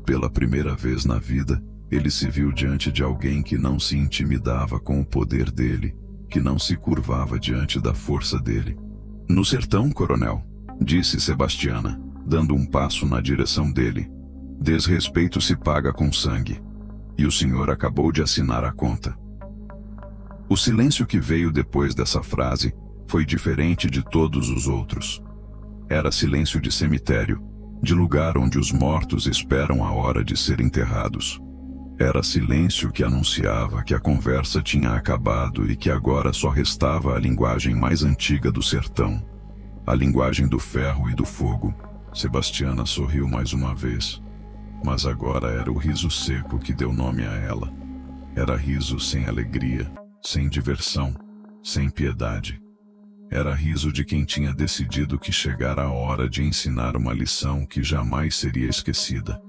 Pela primeira vez na vida, ele se viu diante de alguém que não se intimidava com o poder dele, que não se curvava diante da força dele. No sertão, coronel, disse Sebastiana, dando um passo na direção dele. Desrespeito se paga com sangue. E o senhor acabou de assinar a conta. O silêncio que veio depois dessa frase foi diferente de todos os outros. Era silêncio de cemitério, de lugar onde os mortos esperam a hora de ser enterrados. Era silêncio que anunciava que a conversa tinha acabado e que agora só restava a linguagem mais antiga do sertão, a linguagem do ferro e do fogo. Sebastiana sorriu mais uma vez. Mas agora era o riso seco que deu nome a ela. Era riso sem alegria, sem diversão, sem piedade. Era riso de quem tinha decidido que chegara a hora de ensinar uma lição que jamais seria esquecida.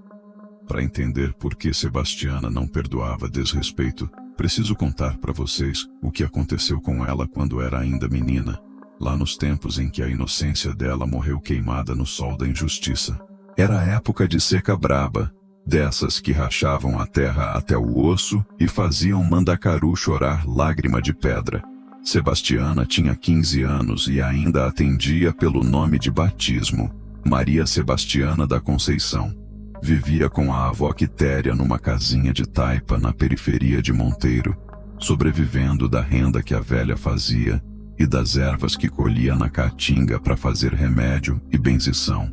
Para entender por que Sebastiana não perdoava desrespeito, preciso contar para vocês o que aconteceu com ela quando era ainda menina, lá nos tempos em que a inocência dela morreu queimada no sol da injustiça. Era a época de seca braba, dessas que rachavam a terra até o osso e faziam Mandacaru chorar lágrima de pedra. Sebastiana tinha 15 anos e ainda atendia pelo nome de batismo, Maria Sebastiana da Conceição. Vivia com a avó Quitéria numa casinha de taipa na periferia de Monteiro, sobrevivendo da renda que a velha fazia e das ervas que colhia na caatinga para fazer remédio e benzição.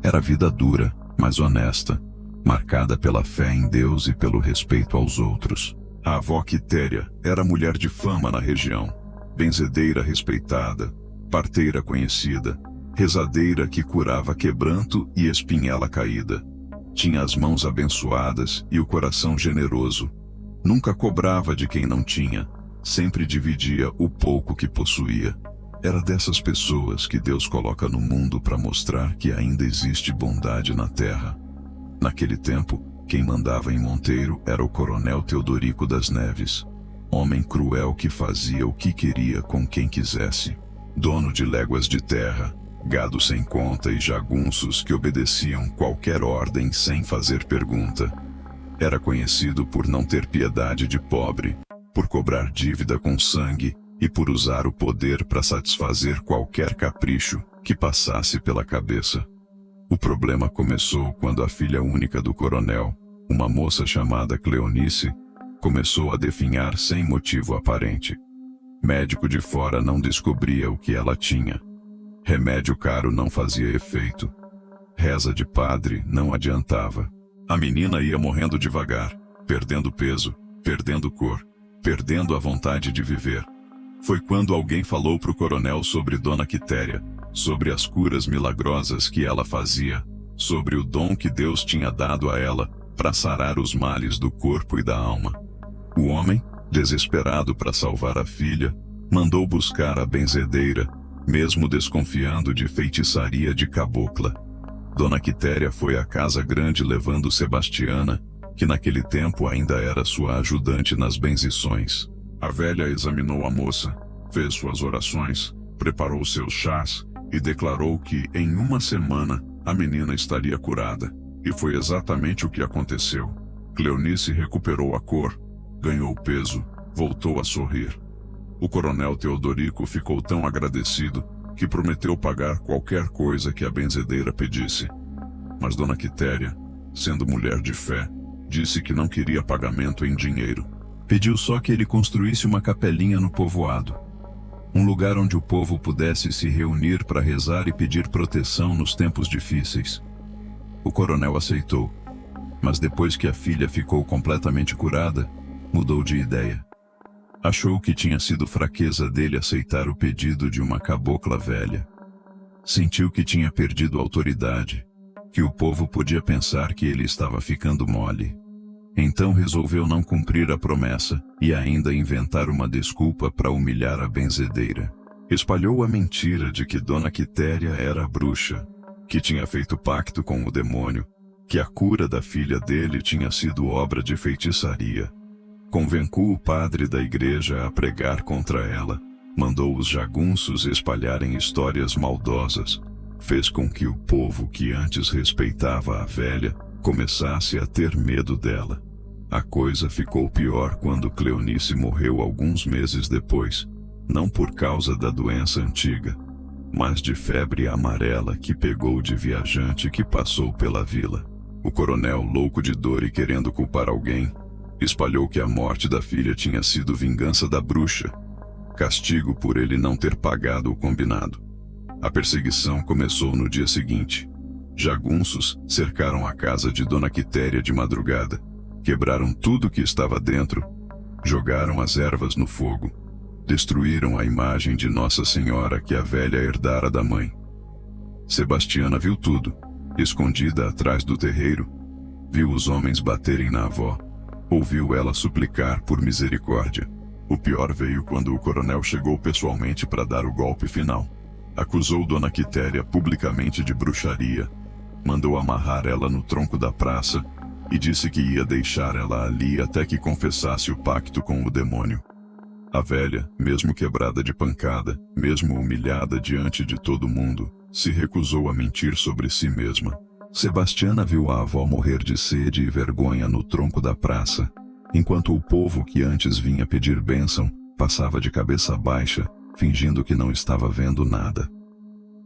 Era vida dura, mas honesta, marcada pela fé em Deus e pelo respeito aos outros. A avó Quitéria era mulher de fama na região, benzedeira respeitada, parteira conhecida, rezadeira que curava quebranto e espinhela caída. Tinha as mãos abençoadas e o coração generoso. Nunca cobrava de quem não tinha, sempre dividia o pouco que possuía. Era dessas pessoas que Deus coloca no mundo para mostrar que ainda existe bondade na terra. Naquele tempo, quem mandava em Monteiro era o coronel Teodorico das Neves, homem cruel que fazia o que queria com quem quisesse, dono de léguas de terra, gado sem conta e jagunços que obedeciam qualquer ordem sem fazer pergunta. Era conhecido por não ter piedade de pobre, por cobrar dívida com sangue, e por usar o poder para satisfazer qualquer capricho que passasse pela cabeça. O problema começou quando a filha única do coronel, uma moça chamada Cleonice, começou a definhar sem motivo aparente. Médico de fora não descobria o que ela tinha. Remédio caro não fazia efeito. Reza de padre não adiantava. A menina ia morrendo devagar, perdendo peso, perdendo cor, perdendo a vontade de viver. Foi quando alguém falou pro coronel sobre Dona Quitéria, sobre as curas milagrosas que ela fazia, sobre o dom que Deus tinha dado a ela para sarar os males do corpo e da alma. O homem, desesperado para salvar a filha, mandou buscar a benzedeira, mesmo desconfiando de feitiçaria de cabocla. Dona Quitéria foi à casa grande levando Sebastiana, que naquele tempo ainda era sua ajudante nas benzições. A velha examinou a moça, fez suas orações, preparou seus chás e declarou que, em uma semana, a menina estaria curada. E foi exatamente o que aconteceu. Cleonice recuperou a cor, ganhou peso, voltou a sorrir. O coronel Teodorico ficou tão agradecido que prometeu pagar qualquer coisa que a benzedeira pedisse. Mas Dona Quitéria, sendo mulher de fé, Disse que não queria pagamento em dinheiro. Pediu só que ele construísse uma capelinha no povoado. Um lugar onde o povo pudesse se reunir para rezar e pedir proteção nos tempos difíceis. O coronel aceitou, mas depois que a filha ficou completamente curada, mudou de ideia. Achou que tinha sido fraqueza dele aceitar o pedido de uma cabocla velha. Sentiu que tinha perdido autoridade, que o povo podia pensar que ele estava ficando mole. Então resolveu não cumprir a promessa e ainda inventar uma desculpa para humilhar a benzedeira. Espalhou a mentira de que Dona Quitéria era bruxa, que tinha feito pacto com o demônio, que a cura da filha dele tinha sido obra de feitiçaria. Convenceu o padre da igreja a pregar contra ela, mandou os jagunços espalharem histórias maldosas, fez com que o povo que antes respeitava a velha começasse a ter medo dela. A coisa ficou pior quando Cleonice morreu alguns meses depois, não por causa da doença antiga, mas de febre amarela que pegou de viajante que passou pela vila. O coronel, louco de dor e querendo culpar alguém, espalhou que a morte da filha tinha sido vingança da bruxa, castigo por ele não ter pagado o combinado. A perseguição começou no dia seguinte. Jagunços cercaram a casa de Dona Quitéria de madrugada, quebraram tudo que estava dentro, jogaram as ervas no fogo, destruíram a imagem de Nossa Senhora que a velha herdara da mãe. Sebastiana viu tudo, escondida atrás do terreiro, viu os homens baterem na avó, ouviu ela suplicar por misericórdia. O pior veio quando o coronel chegou pessoalmente para dar o golpe final. Acusou Dona Quitéria publicamente de bruxaria, mandou amarrar ela no tronco da praça e disse que ia deixar ela ali até que confessasse o pacto com o demônio. A velha, mesmo quebrada de pancada, mesmo humilhada diante de todo mundo, se recusou a mentir sobre si mesma. Sebastiana viu a avó morrer de sede e vergonha no tronco da praça, enquanto o povo que antes vinha pedir bênção passava de cabeça baixa, fingindo que não estava vendo nada.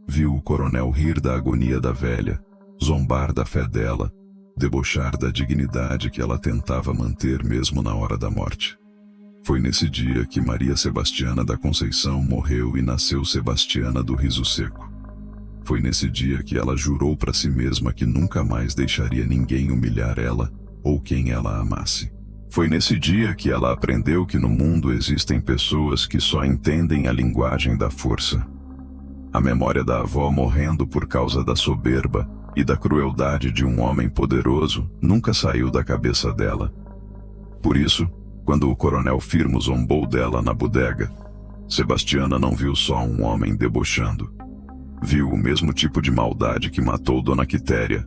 Viu o coronel rir da agonia da velha, zombar da fé dela, debochar da dignidade que ela tentava manter mesmo na hora da morte. Foi nesse dia que Maria Sebastiana da Conceição morreu e nasceu Sebastiana do Riso Seco. Foi nesse dia que ela jurou para si mesma que nunca mais deixaria ninguém humilhar ela ou quem ela amasse. Foi nesse dia que ela aprendeu que no mundo existem pessoas que só entendem a linguagem da força. A memória da avó morrendo por causa da soberba e da crueldade de um homem poderoso nunca saiu da cabeça dela. Por isso, quando o coronel Firmo zombou dela na bodega, Sebastiana não viu só um homem debochando. Viu o mesmo tipo de maldade que matou Dona Quitéria,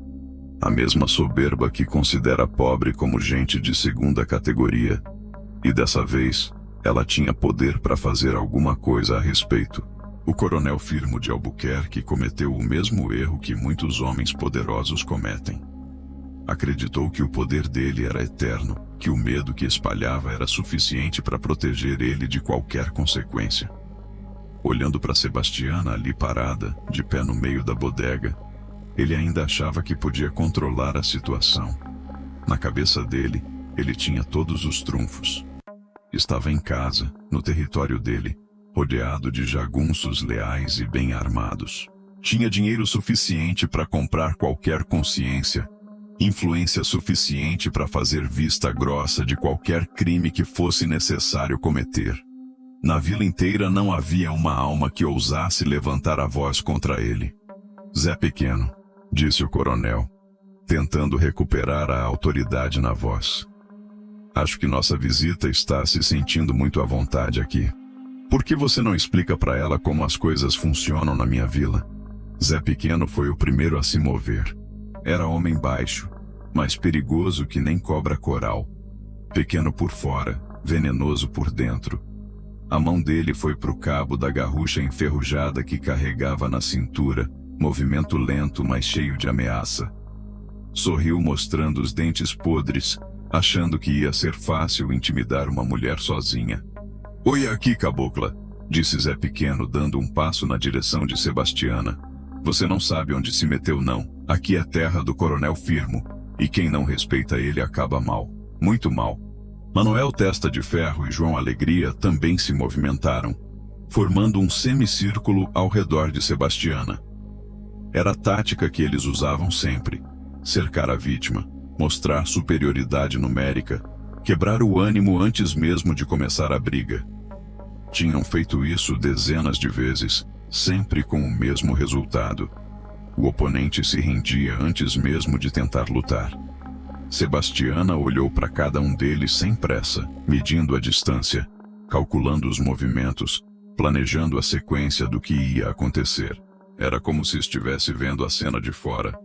a mesma soberba que considera pobre como gente de segunda categoria. E dessa vez, ela tinha poder para fazer alguma coisa a respeito. O coronel Firmo de Albuquerque cometeu o mesmo erro que muitos homens poderosos cometem. Acreditou que o poder dele era eterno, que o medo que espalhava era suficiente para proteger ele de qualquer consequência. Olhando para Sebastiana ali parada, de pé no meio da bodega, ele ainda achava que podia controlar a situação. Na cabeça dele, ele tinha todos os trunfos. Estava em casa, no território dele, rodeado de jagunços leais e bem armados. Tinha dinheiro suficiente para comprar qualquer consciência, influência suficiente para fazer vista grossa de qualquer crime que fosse necessário cometer. Na vila inteira não havia uma alma que ousasse levantar a voz contra ele. Zé Pequeno, disse o coronel, tentando recuperar a autoridade na voz. Acho que nossa visita está se sentindo muito à vontade aqui. Por que você não explica para ela como as coisas funcionam na minha vila? Zé Pequeno foi o primeiro a se mover. Era homem baixo, mas perigoso que nem cobra coral. Pequeno por fora, venenoso por dentro. A mão dele foi pro cabo da garrucha enferrujada que carregava na cintura, movimento lento mas cheio de ameaça. Sorriu mostrando os dentes podres, achando que ia ser fácil intimidar uma mulher sozinha. Oi aqui, cabocla, disse Zé Pequeno dando um passo na direção de Sebastiana. Você não sabe onde se meteu não, aqui é terra do coronel Firmo. E quem não respeita ele acaba mal, muito mal. Manuel Testa de Ferro e João Alegria também se movimentaram, formando um semicírculo ao redor de Sebastiana. Era a tática que eles usavam sempre: cercar a vítima, mostrar superioridade numérica, quebrar o ânimo antes mesmo de começar a briga. Tinham feito isso dezenas de vezes, sempre com o mesmo resultado. O oponente se rendia antes mesmo de tentar lutar. Sebastiana olhou para cada um deles sem pressa, medindo a distância, calculando os movimentos, planejando a sequência do que ia acontecer. Era como se estivesse vendo a cena de fora,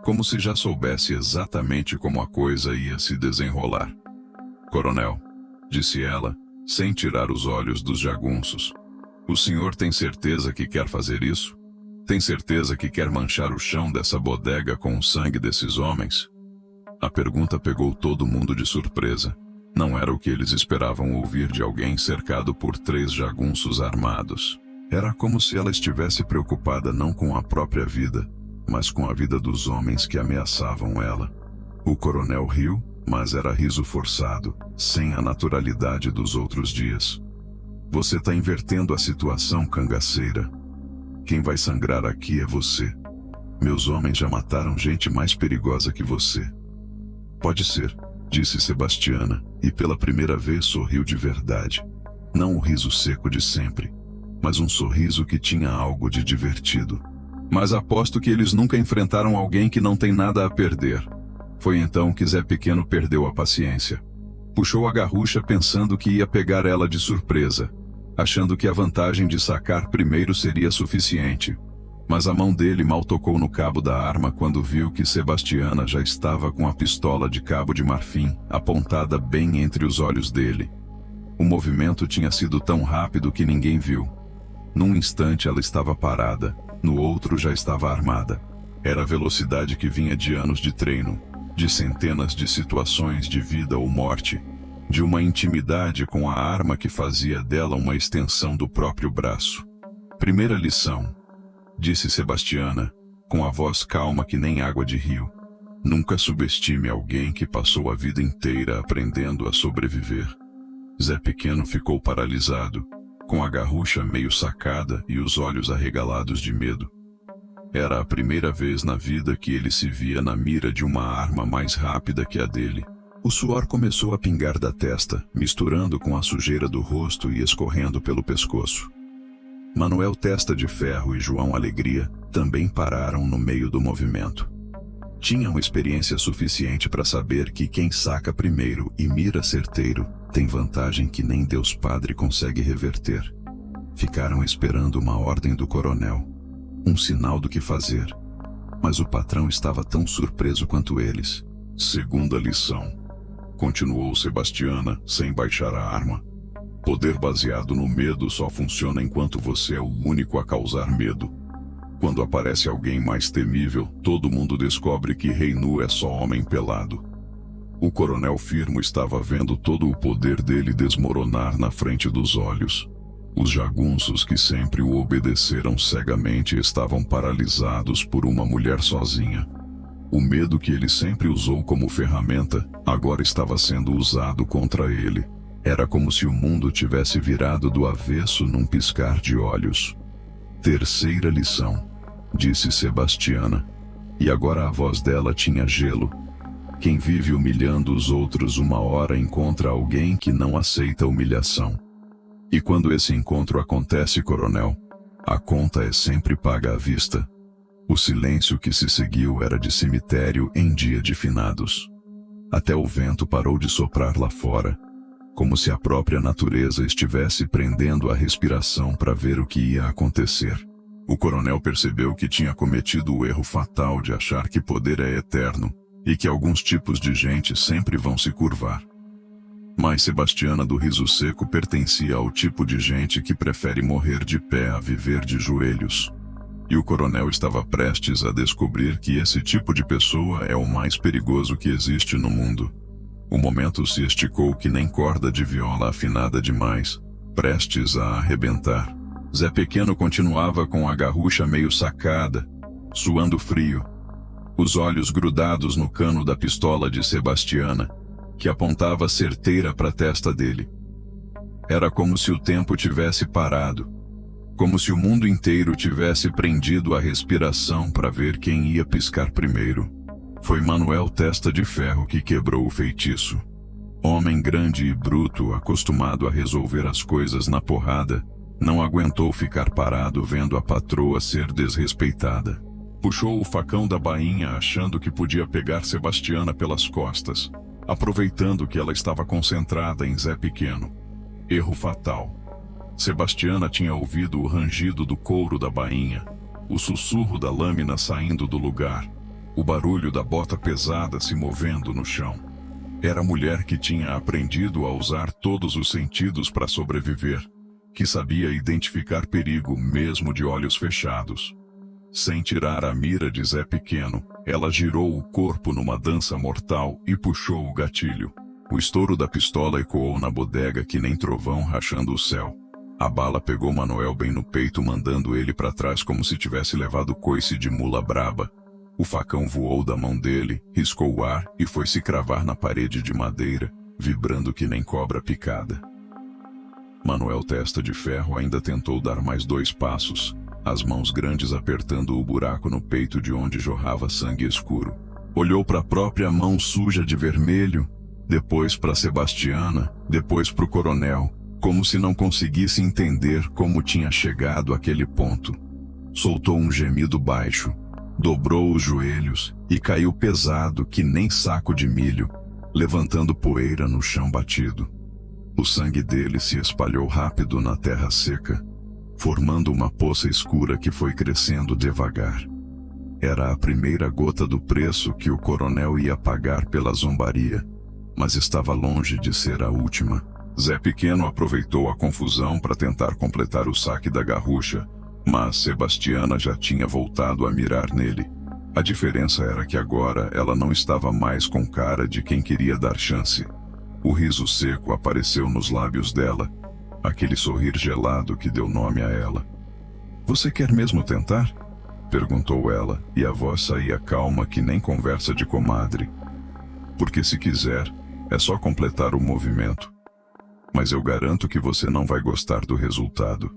como se já soubesse exatamente como a coisa ia se desenrolar. "Coronel", disse ela, sem tirar os olhos dos jagunços, "o senhor tem certeza que quer fazer isso? Tem certeza que quer manchar o chão dessa bodega com o sangue desses homens?" A pergunta pegou todo mundo de surpresa. Não era o que eles esperavam ouvir de alguém cercado por 3 jagunços armados. Era como se ela estivesse preocupada não com a própria vida, mas com a vida dos homens que ameaçavam ela. O coronel riu, mas era riso forçado, sem a naturalidade dos outros dias. "Você está invertendo a situação, cangaceira. Quem vai sangrar aqui é você. Meus homens já mataram gente mais perigosa que você." "Pode ser", disse Sebastiana, e pela primeira vez sorriu de verdade. Não o riso seco de sempre, mas um sorriso que tinha algo de divertido. "Mas aposto que eles nunca enfrentaram alguém que não tem nada a perder." Foi então que Zé Pequeno perdeu a paciência. Puxou a garrucha pensando que ia pegar ela de surpresa, achando que a vantagem de sacar primeiro seria suficiente. Mas a mão dele mal tocou no cabo da arma quando viu que Sebastiana já estava com a pistola de cabo de marfim apontada bem entre os olhos dele. O movimento tinha sido tão rápido que ninguém viu. Num instante ela estava parada, no outro já estava armada. Era a velocidade que vinha de anos de treino, de centenas de situações de vida ou morte, de uma intimidade com a arma que fazia dela uma extensão do próprio braço. "Primeira lição", disse Sebastiana, com a voz calma que nem água de rio: "nunca subestime alguém que passou a vida inteira aprendendo a sobreviver." Zé Pequeno ficou paralisado, com a garrucha meio sacada e os olhos arregalados de medo. Era a primeira vez na vida que ele se via na mira de uma arma mais rápida que a dele. O suor começou a pingar da testa, misturando com a sujeira do rosto e escorrendo pelo pescoço. Manuel Testa de Ferro e João Alegria também pararam no meio do movimento. Tinham experiência suficiente para saber que quem saca primeiro e mira certeiro tem vantagem que nem Deus Padre consegue reverter. Ficaram esperando uma ordem do coronel, um sinal do que fazer. Mas o patrão estava tão surpreso quanto eles. "Segunda lição", continuou Sebastiana, sem baixar a arma. "Poder baseado no medo só funciona enquanto você é o único a causar medo. Quando aparece alguém mais temível, todo mundo descobre que Rei Nu é só homem pelado." O coronel Firmo estava vendo todo o poder dele desmoronar na frente dos olhos. Os jagunços que sempre o obedeceram cegamente estavam paralisados por uma mulher sozinha. O medo que ele sempre usou como ferramenta, agora estava sendo usado contra ele. Era como se o mundo tivesse virado do avesso num piscar de olhos. "Terceira lição", disse Sebastiana, e agora a voz dela tinha gelo. "Quem vive humilhando os outros uma hora encontra alguém que não aceita humilhação. E quando esse encontro acontece, coronel, a conta é sempre paga à vista." O silêncio que se seguiu era de cemitério em dia de finados. Até o vento parou de soprar lá fora, como se a própria natureza estivesse prendendo a respiração para ver o que ia acontecer. O coronel percebeu que tinha cometido o erro fatal de achar que poder é eterno, e que alguns tipos de gente sempre vão se curvar. Mas Sebastiana do Riso Seco pertencia ao tipo de gente que prefere morrer de pé a viver de joelhos. E o coronel estava prestes a descobrir que esse tipo de pessoa é o mais perigoso que existe no mundo. O momento se esticou que nem corda de viola afinada demais, prestes a arrebentar. Zé Pequeno continuava com a garrucha meio sacada, suando frio. os olhos grudados no cano da pistola de Sebastiana, que apontava certeira para a testa dele. Era como se o tempo tivesse parado, como se o mundo inteiro tivesse prendido a respiração para ver quem ia piscar primeiro. Foi Manuel Testa de Ferro que quebrou o feitiço. Homem grande e bruto, acostumado a resolver as coisas na porrada, não aguentou ficar parado vendo a patroa ser desrespeitada. Puxou o facão da bainha achando que podia pegar Sebastiana pelas costas, aproveitando que ela estava concentrada em Zé Pequeno. Erro fatal. Sebastiana tinha ouvido o rangido do couro da bainha, o sussurro da lâmina saindo do lugar, o barulho da bota pesada se movendo no chão. Era a mulher que tinha aprendido a usar todos os sentidos para sobreviver, que sabia identificar perigo mesmo de olhos fechados. Sem tirar a mira de Zé Pequeno, ela girou o corpo numa dança mortal e puxou o gatilho. O estouro da pistola ecoou na bodega que nem trovão rachando o céu. A bala pegou Manuel bem no peito, mandando ele para trás como se tivesse levado coice de mula braba. O facão voou da mão dele, riscou o ar e foi se cravar na parede de madeira, vibrando que nem cobra picada. Manuel Testa de Ferro ainda tentou dar mais 2 passos, as mãos grandes apertando o buraco no peito de onde jorrava sangue escuro. Olhou para a própria mão suja de vermelho, depois para Sebastiana, depois para o coronel, como se não conseguisse entender como tinha chegado àquele ponto. Soltou um gemido baixo, dobrou os joelhos e caiu pesado que nem saco de milho, levantando poeira no chão batido. O sangue dele se espalhou rápido na terra seca, formando uma poça escura que foi crescendo devagar. Era a primeira gota do preço que o coronel ia pagar pela zombaria, mas estava longe de ser a última. Zé Pequeno aproveitou a confusão para tentar completar o saque da garrucha, mas Sebastiana já tinha voltado a mirar nele. A diferença era que agora ela não estava mais com cara de quem queria dar chance. O riso seco apareceu nos lábios dela, aquele sorrir gelado que deu nome a ela. "Você quer mesmo tentar?" perguntou ela, e a voz saía calma que nem conversa de comadre. "Porque se quiser, é só completar o movimento. Mas eu garanto que você não vai gostar do resultado."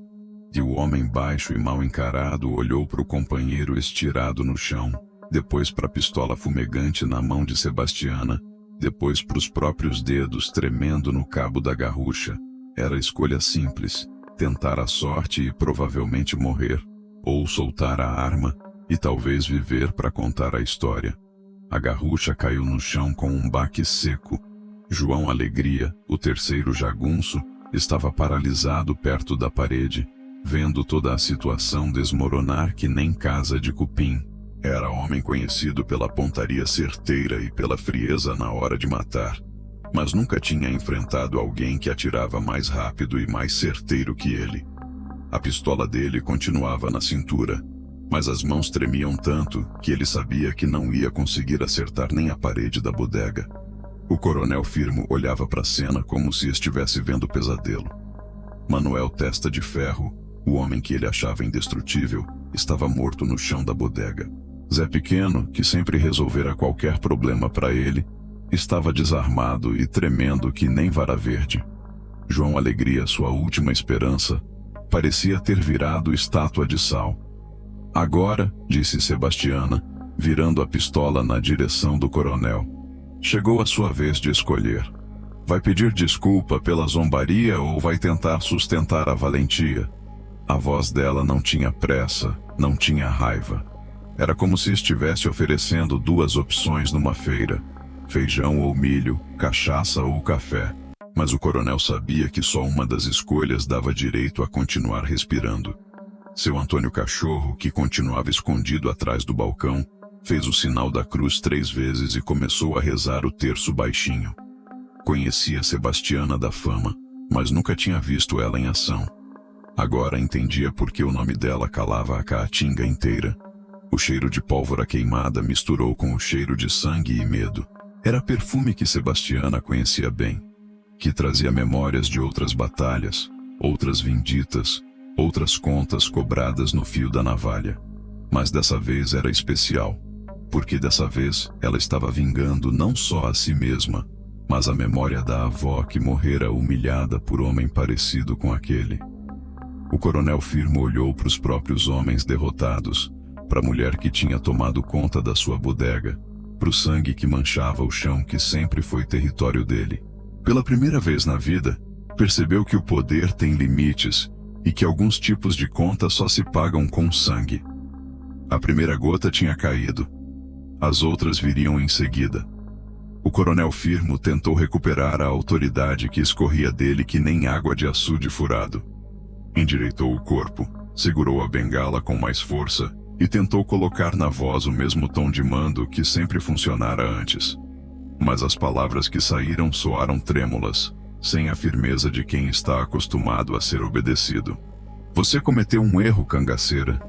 E o homem baixo e mal encarado olhou para o companheiro estirado no chão, depois para a pistola fumegante na mão de Sebastiana, depois para os próprios dedos tremendo no cabo da garrucha. Era escolha simples: tentar a sorte e provavelmente morrer, ou soltar a arma e talvez viver para contar a história. A garrucha caiu no chão com um baque seco. João Alegria, o terceiro jagunço, estava paralisado perto da parede, vendo toda a situação desmoronar que nem casa de cupim. Era homem conhecido pela pontaria certeira e pela frieza na hora de matar, mas nunca tinha enfrentado alguém que atirava mais rápido e mais certeiro que ele. A pistola dele continuava na cintura, mas as mãos tremiam tanto que ele sabia que não ia conseguir acertar nem a parede da bodega. O coronel Firmo olhava para a cena como se estivesse vendo pesadelo. Manuel Testa de Ferro, o homem que ele achava indestrutível, estava morto no chão da bodega. Zé Pequeno, que sempre resolvera qualquer problema para ele, estava desarmado e tremendo que nem vara verde. João Alegria, sua última esperança, parecia ter virado estátua de sal. "Agora", disse Sebastiana, virando a pistola na direção do coronel, "chegou a sua vez de escolher. Vai pedir desculpa pela zombaria ou vai tentar sustentar a valentia?" A voz dela não tinha pressa, não tinha raiva. Era como se estivesse oferecendo 2 opções numa feira: feijão ou milho, cachaça ou café. Mas o coronel sabia que só uma das escolhas dava direito a continuar respirando. Seu Antônio Cachorro, que continuava escondido atrás do balcão, fez o sinal da cruz 3 vezes e começou a rezar o terço baixinho. Conhecia Sebastiana da fama, mas nunca tinha visto ela em ação. Agora entendia por que o nome dela calava a Caatinga inteira. O cheiro de pólvora queimada misturou com o cheiro de sangue e medo. Era perfume que Sebastiana conhecia bem, que trazia memórias de outras batalhas, outras vinditas, outras contas cobradas no fio da navalha. Mas dessa vez era especial, porque dessa vez ela estava vingando não só a si mesma, mas a memória da avó que morrera humilhada por homem parecido com aquele. O coronel Firmo olhou para os próprios homens derrotados, para a mulher que tinha tomado conta da sua bodega, para o sangue que manchava o chão que sempre foi território dele. Pela primeira vez na vida, percebeu que o poder tem limites e que alguns tipos de conta só se pagam com sangue. A primeira gota tinha caído. As outras viriam em seguida. O coronel Firmo tentou recuperar a autoridade que escorria dele que nem água de açude furado. Endireitou o corpo, segurou a bengala com mais força e tentou colocar na voz o mesmo tom de mando que sempre funcionara antes. Mas as palavras que saíram soaram trêmulas, sem a firmeza de quem está acostumado a ser obedecido. Você cometeu um erro, cangaceira,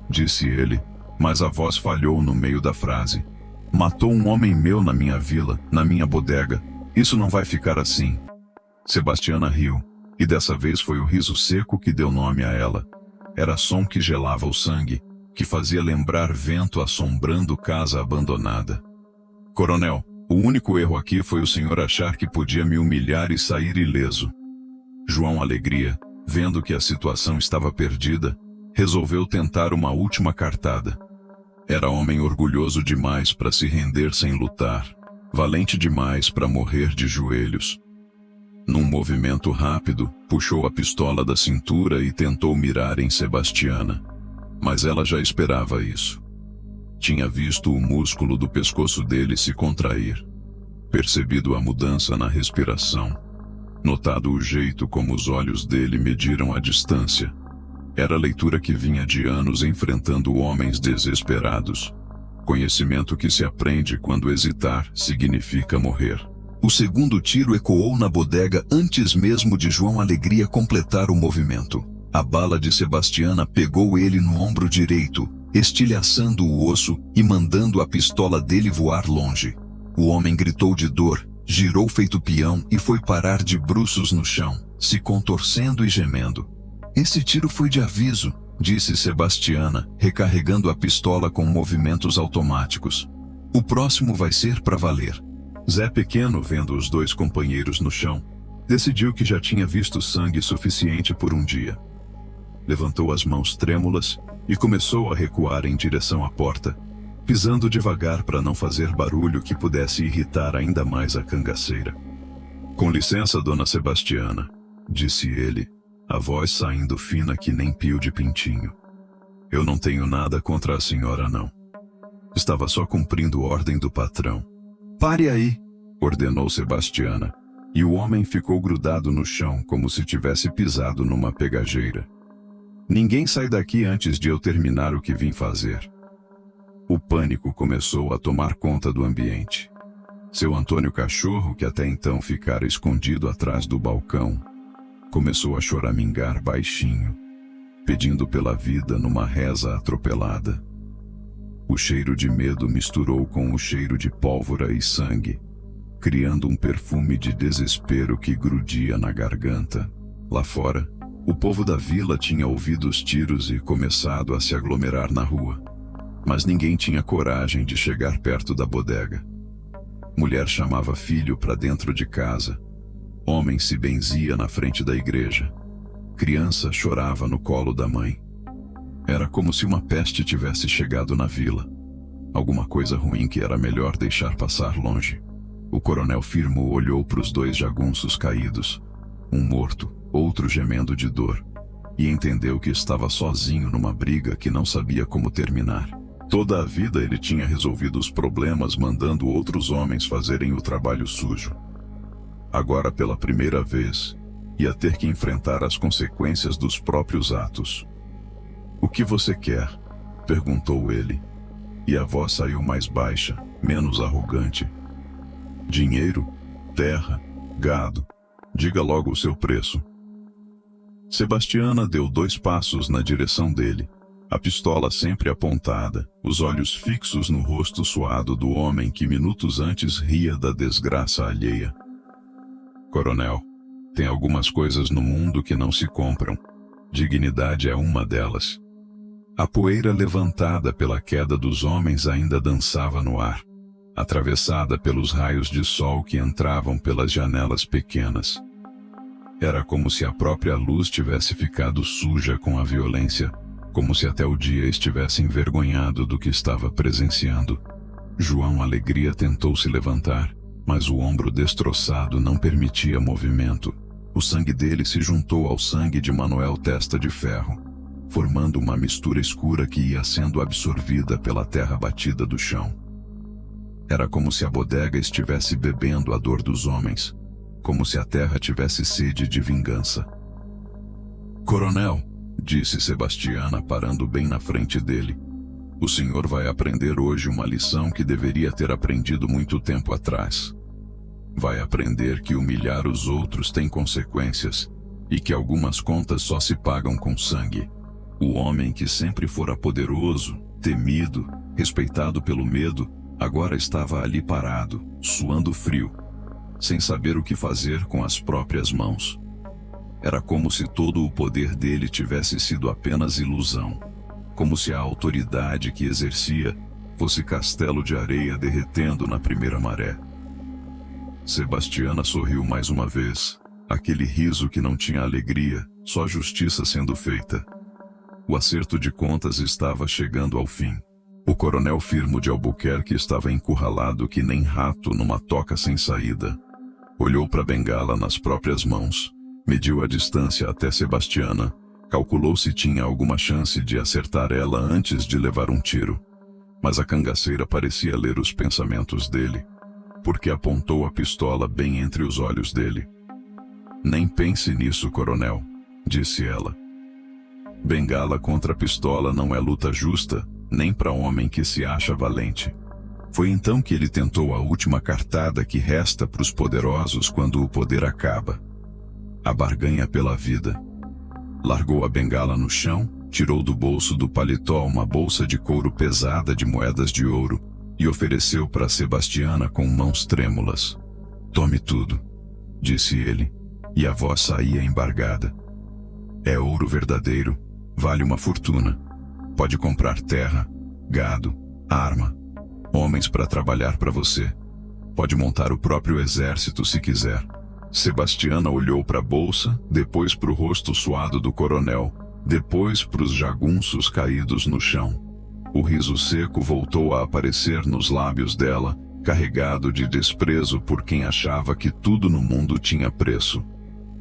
disse ele, mas a voz falhou no meio da frase. Matou um homem meu na minha vila, na minha bodega. Isso não vai ficar assim. Sebastiana riu, e dessa vez foi o riso seco que deu nome a ela. Era som que gelava o sangue, que fazia lembrar vento assombrando casa abandonada. Coronel, o único erro aqui foi o senhor achar que podia me humilhar e sair ileso. João Alegria, vendo que a situação estava perdida, resolveu tentar uma última cartada. Era homem orgulhoso demais para se render sem lutar, valente demais para morrer de joelhos. Num movimento rápido, puxou a pistola da cintura e tentou mirar em Sebastiana. Mas ela já esperava isso. Tinha visto o músculo do pescoço dele se contrair, percebido a mudança na respiração, notado o jeito como os olhos dele mediram a distância. Era a leitura que vinha de anos enfrentando homens desesperados. Conhecimento que se aprende quando hesitar significa morrer. O segundo tiro ecoou na bodega antes mesmo de João Alegria completar o movimento. A bala de Sebastiana pegou ele no ombro direito, estilhaçando o osso e mandando a pistola dele voar longe. O homem gritou de dor, girou feito peão e foi parar de bruços no chão, se contorcendo e gemendo. Esse tiro foi de aviso, disse Sebastiana, recarregando a pistola com movimentos automáticos. O próximo vai ser para valer. Zé Pequeno, vendo os dois companheiros no chão, decidiu que já tinha visto sangue suficiente por um dia. Levantou as mãos trêmulas e começou a recuar em direção à porta, pisando devagar para não fazer barulho que pudesse irritar ainda mais a cangaceira. Com licença, dona Sebastiana, disse ele, a voz saindo fina que nem pio de pintinho. Eu não tenho nada contra a senhora, não. Estava só cumprindo ordem do patrão. Pare aí, ordenou Sebastiana, e o homem ficou grudado no chão como se tivesse pisado numa pegageira. Ninguém sai daqui antes de eu terminar o que vim fazer. O pânico começou a tomar conta do ambiente. Seu Antônio Cachorro, que até então ficara escondido atrás do balcão, começou a choramingar baixinho, pedindo pela vida numa reza atropelada. O cheiro de medo misturou com o cheiro de pólvora e sangue, criando um perfume de desespero que grudia na garganta. Lá fora, o povo da vila tinha ouvido os tiros e começado a se aglomerar na rua, mas ninguém tinha coragem de chegar perto da bodega. Mulher chamava filho para dentro de casa. Homem se benzia na frente da igreja. Criança chorava no colo da mãe. Era como se uma peste tivesse chegado na vila. Alguma coisa ruim que era melhor deixar passar longe. O coronel Firmo olhou para os dois jagunços caídos, um morto, outro gemendo de dor, e entendeu que estava sozinho numa briga que não sabia como terminar. Toda a vida ele tinha resolvido os problemas mandando outros homens fazerem o trabalho sujo. Agora, pela primeira vez, ia ter que enfrentar as consequências dos próprios atos. O que você quer? Perguntou ele, e a voz saiu mais baixa, menos arrogante. Dinheiro, terra, gado. Diga logo o seu preço. Sebastiana deu 2 passos na direção dele, a pistola sempre apontada, os olhos fixos no rosto suado do homem que minutos antes ria da desgraça alheia. Coronel, tem algumas coisas no mundo que não se compram. Dignidade é uma delas. A poeira levantada pela queda dos homens ainda dançava no ar, atravessada pelos raios de sol que entravam pelas janelas pequenas. Era como se a própria luz tivesse ficado suja com a violência, como se até o dia estivesse envergonhado do que estava presenciando. João Alegria tentou se levantar, mas o ombro destroçado não permitia movimento. O sangue dele se juntou ao sangue de Manuel Testa de Ferro, formando uma mistura escura que ia sendo absorvida pela terra batida do chão. Era como se a bodega estivesse bebendo a dor dos homens, como se a terra tivesse sede de vingança. "Coronel", disse Sebastiana parando bem na frente dele, "o senhor vai aprender hoje uma lição que deveria ter aprendido muito tempo atrás. Vai aprender que humilhar os outros tem consequências e que algumas contas só se pagam com sangue. O homem que sempre fora poderoso, temido, respeitado pelo medo, agora estava ali parado, suando frio, sem saber o que fazer com as próprias mãos. Era como se todo o poder dele tivesse sido apenas ilusão, como se a autoridade que exercia fosse castelo de areia derretendo na primeira maré." Sebastiana sorriu mais uma vez, aquele riso que não tinha alegria, só justiça sendo feita. O acerto de contas estava chegando ao fim. O coronel Firmo de Albuquerque estava encurralado que nem rato numa toca sem saída. Olhou para a bengala nas próprias mãos, mediu a distância até Sebastiana, calculou se tinha alguma chance de acertar ela antes de levar um tiro. Mas a cangaceira parecia ler os pensamentos dele, porque apontou a pistola bem entre os olhos dele. "Nem pense nisso, coronel", disse ela. "Bengala contra pistola não é luta justa, nem para homem que se acha valente." Foi então que ele tentou a última cartada que resta para os poderosos quando o poder acaba: a barganha pela vida. Largou a bengala no chão, tirou do bolso do paletó uma bolsa de couro pesada de moedas de ouro e ofereceu para Sebastiana com mãos trêmulas. "Tome tudo", disse ele, e a voz saía embargada. "É ouro verdadeiro, vale uma fortuna. Pode comprar terra, gado, arma, homens para trabalhar para você. Pode montar o próprio exército se quiser." Sebastiana olhou para a bolsa, depois para o rosto suado do coronel, depois para os jagunços caídos no chão. O riso seco voltou a aparecer nos lábios dela, carregado de desprezo por quem achava que tudo no mundo tinha preço.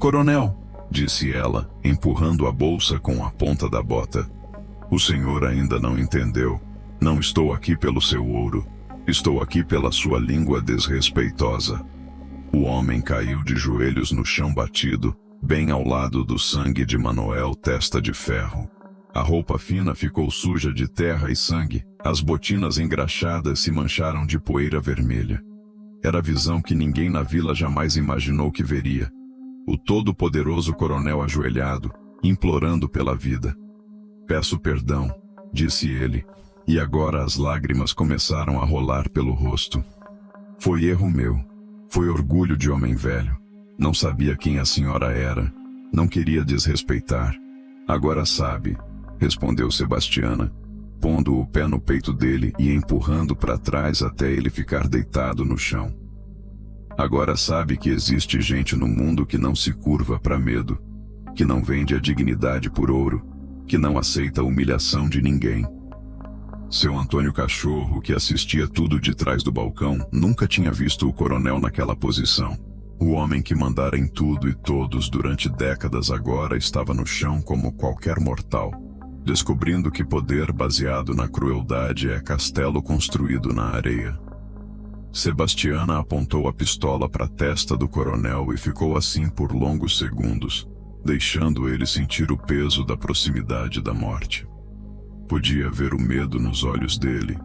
"Coronel", disse ela, empurrando a bolsa com a ponta da bota, "o senhor ainda não entendeu. Não estou aqui pelo seu ouro. Estou aqui pela sua língua desrespeitosa." O homem caiu de joelhos no chão batido, bem ao lado do sangue de Manuel Testa de Ferro. A roupa fina ficou suja de terra e sangue, as botinas engraxadas se mancharam de poeira vermelha. Era a visão que ninguém na vila jamais imaginou que veria. O todo-poderoso coronel ajoelhado, implorando pela vida. "Peço perdão", disse ele, e agora as lágrimas começaram a rolar pelo rosto. "Foi erro meu. Foi orgulho de homem velho. Não sabia quem a senhora era. Não queria desrespeitar. Agora sabe", respondeu Sebastiana, pondo o pé no peito dele e empurrando para trás até ele ficar deitado no chão. "Agora sabe que existe gente no mundo que não se curva para medo, que não vende a dignidade por ouro, que não aceita a humilhação de ninguém." Seu Antônio Cachorro, que assistia tudo de trás do balcão, nunca tinha visto o coronel naquela posição. O homem que mandara em tudo e todos durante décadas agora estava no chão como qualquer mortal, descobrindo que poder baseado na crueldade é castelo construído na areia. Sebastiana apontou a pistola para a testa do coronel e ficou assim por longos segundos, deixando ele sentir o peso da proximidade da morte. Podia ver o medo nos olhos dele,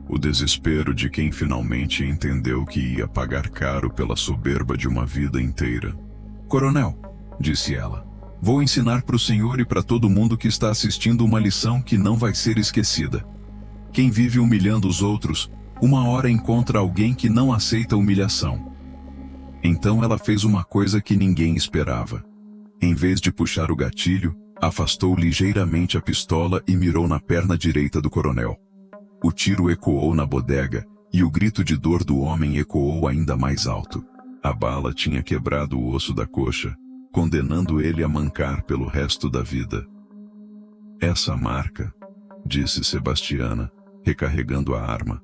o desespero de quem finalmente entendeu que ia pagar caro pela soberba de uma vida inteira. "Coronel", disse ela, "vou ensinar para o senhor e para todo mundo que está assistindo uma lição que não vai ser esquecida. Quem vive humilhando os outros, uma hora encontra alguém que não aceita humilhação." Então ela fez uma coisa que ninguém esperava. Em vez de puxar o gatilho, Afastou ligeiramente a pistola e mirou na perna direita do coronel. O tiro ecoou na bodega, e o grito de dor do homem ecoou ainda mais alto. A bala tinha quebrado o osso da coxa, condenando ele a mancar pelo resto da vida. Essa marca, disse Sebastiana, recarregando a arma.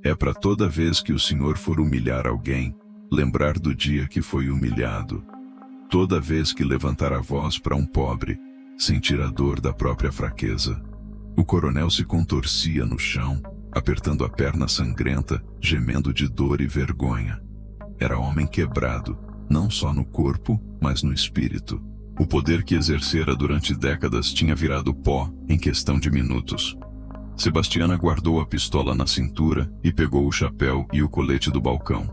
É para toda vez que o senhor for humilhar alguém, lembrar do dia que foi humilhado. Toda vez que levantar a voz para um pobre, sentir a dor da própria fraqueza. O coronel se contorcia no chão, apertando a perna sangrenta, gemendo de dor e vergonha. Era homem quebrado, não só no corpo, mas no espírito. O poder que exercera durante décadas tinha virado pó em questão de minutos. Sebastiana guardou a pistola na cintura e pegou o chapéu e o colete do balcão.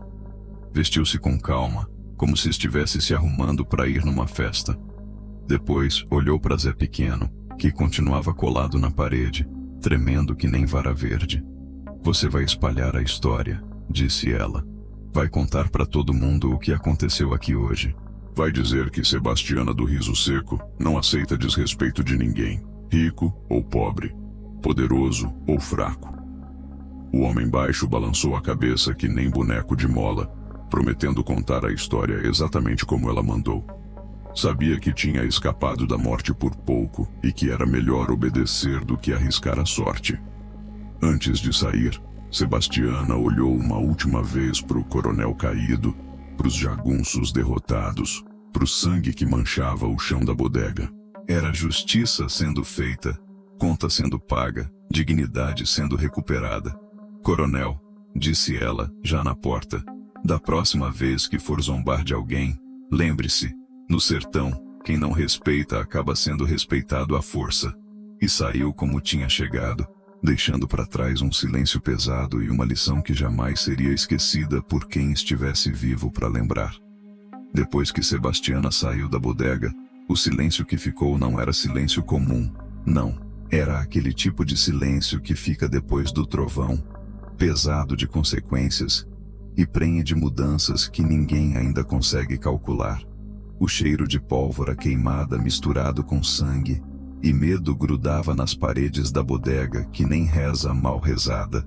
Vestiu-se com calma, como se estivesse se arrumando para ir numa festa. Depois olhou para Zé Pequeno, que continuava colado na parede, tremendo que nem vara verde. Você vai espalhar a história, disse ela. Vai contar para todo mundo o que aconteceu aqui hoje. Vai dizer que Sebastiana do Riso Seco não aceita desrespeito de ninguém, rico ou pobre, poderoso ou fraco. O homem baixo balançou a cabeça que nem boneco de mola, prometendo contar a história exatamente como ela mandou. Sabia que tinha escapado da morte por pouco e que era melhor obedecer do que arriscar a sorte. Antes de sair, Sebastiana olhou uma última vez para o coronel caído, para os jagunços derrotados, para o sangue que manchava o chão da bodega. Era justiça sendo feita, conta sendo paga, dignidade sendo recuperada. Coronel, disse ela, já na porta, da próxima vez que for zombar de alguém, lembre-se, no sertão, quem não respeita acaba sendo respeitado à força. E saiu como tinha chegado, deixando para trás um silêncio pesado e uma lição que jamais seria esquecida por quem estivesse vivo para lembrar. Depois que Sebastiana saiu da bodega, o silêncio que ficou não era silêncio comum, não. Era aquele tipo de silêncio que fica depois do trovão, pesado de consequências e prenhe de mudanças que ninguém ainda consegue calcular. O cheiro de pólvora queimada misturado com sangue, e medo grudava nas paredes da bodega que nem reza mal rezada.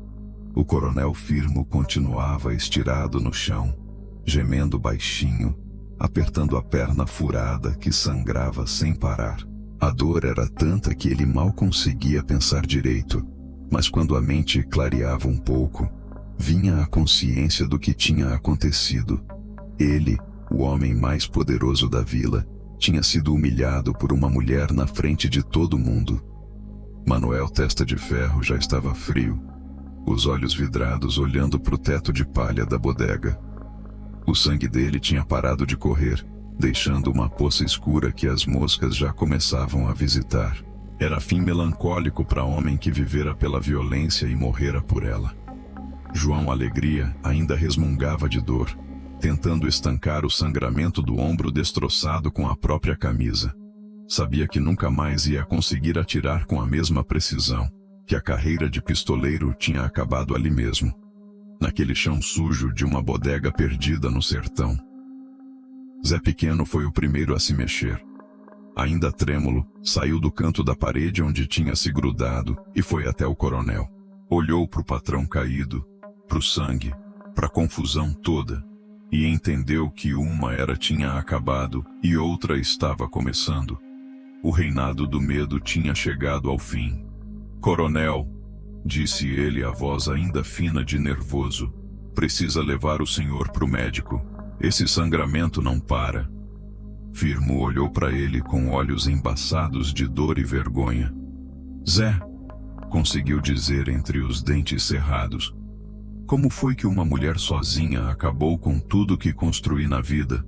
O coronel Firmo continuava estirado no chão, gemendo baixinho, apertando a perna furada que sangrava sem parar. A dor era tanta que ele mal conseguia pensar direito, mas quando a mente clareava um pouco, vinha a consciência do que tinha acontecido. Ele, o homem mais poderoso da vila, tinha sido humilhado por uma mulher na frente de todo mundo. Manuel Testa de Ferro já estava frio, os olhos vidrados olhando para o teto de palha da bodega. O sangue dele tinha parado de correr, deixando uma poça escura que as moscas já começavam a visitar. Era fim melancólico para homem que vivera pela violência e morrera por ela. João Alegria ainda resmungava de dor, tentando estancar o sangramento do ombro destroçado com a própria camisa. Sabia que nunca mais ia conseguir atirar com a mesma precisão, que a carreira de pistoleiro tinha acabado ali mesmo, naquele chão sujo de uma bodega perdida no sertão. Zé Pequeno foi o primeiro a se mexer. Ainda trêmulo, saiu do canto da parede onde tinha se grudado e foi até o coronel. Olhou para o patrão caído, para o sangue, para a confusão toda, e entendeu que uma era tinha acabado e outra estava começando. O reinado do medo tinha chegado ao fim. Coronel, disse ele, a voz ainda fina de nervoso, precisa levar o senhor para o médico. Esse sangramento não para. Firmo olhou para ele com olhos embaçados de dor e vergonha. Zé, conseguiu dizer entre os dentes cerrados. Como foi que uma mulher sozinha acabou com tudo que construí na vida?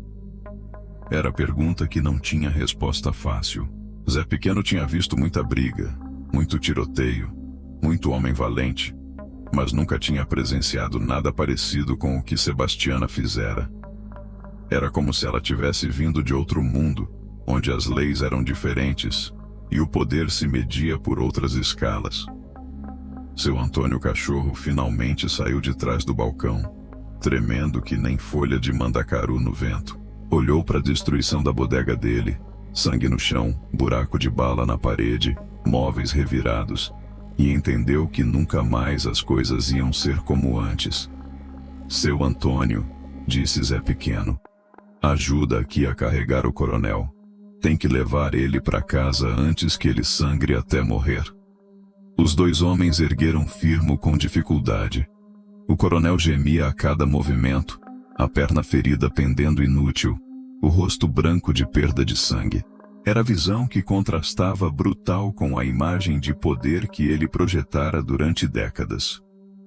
Era a pergunta que não tinha resposta fácil. Zé Pequeno tinha visto muita briga, muito tiroteio, muito homem valente, mas nunca tinha presenciado nada parecido com o que Sebastiana fizera. Era como se ela tivesse vindo de outro mundo, onde as leis eram diferentes e o poder se media por outras escalas. Seu Antônio Cachorro finalmente saiu de trás do balcão, tremendo que nem folha de mandacaru no vento. Olhou para a destruição da bodega dele, Sangue no chão, buraco de bala na parede, móveis revirados, e entendeu que nunca mais as coisas iam ser como antes. Seu Antônio, disse Zé Pequeno, ajuda aqui a carregar o coronel. Tem que levar ele para casa antes que ele sangre até morrer. Os dois homens ergueram firmo com dificuldade. O coronel gemia a cada movimento, a perna ferida pendendo inútil, o rosto branco de perda de sangue. Era a visão que contrastava brutal com a imagem de poder que ele projetara durante décadas.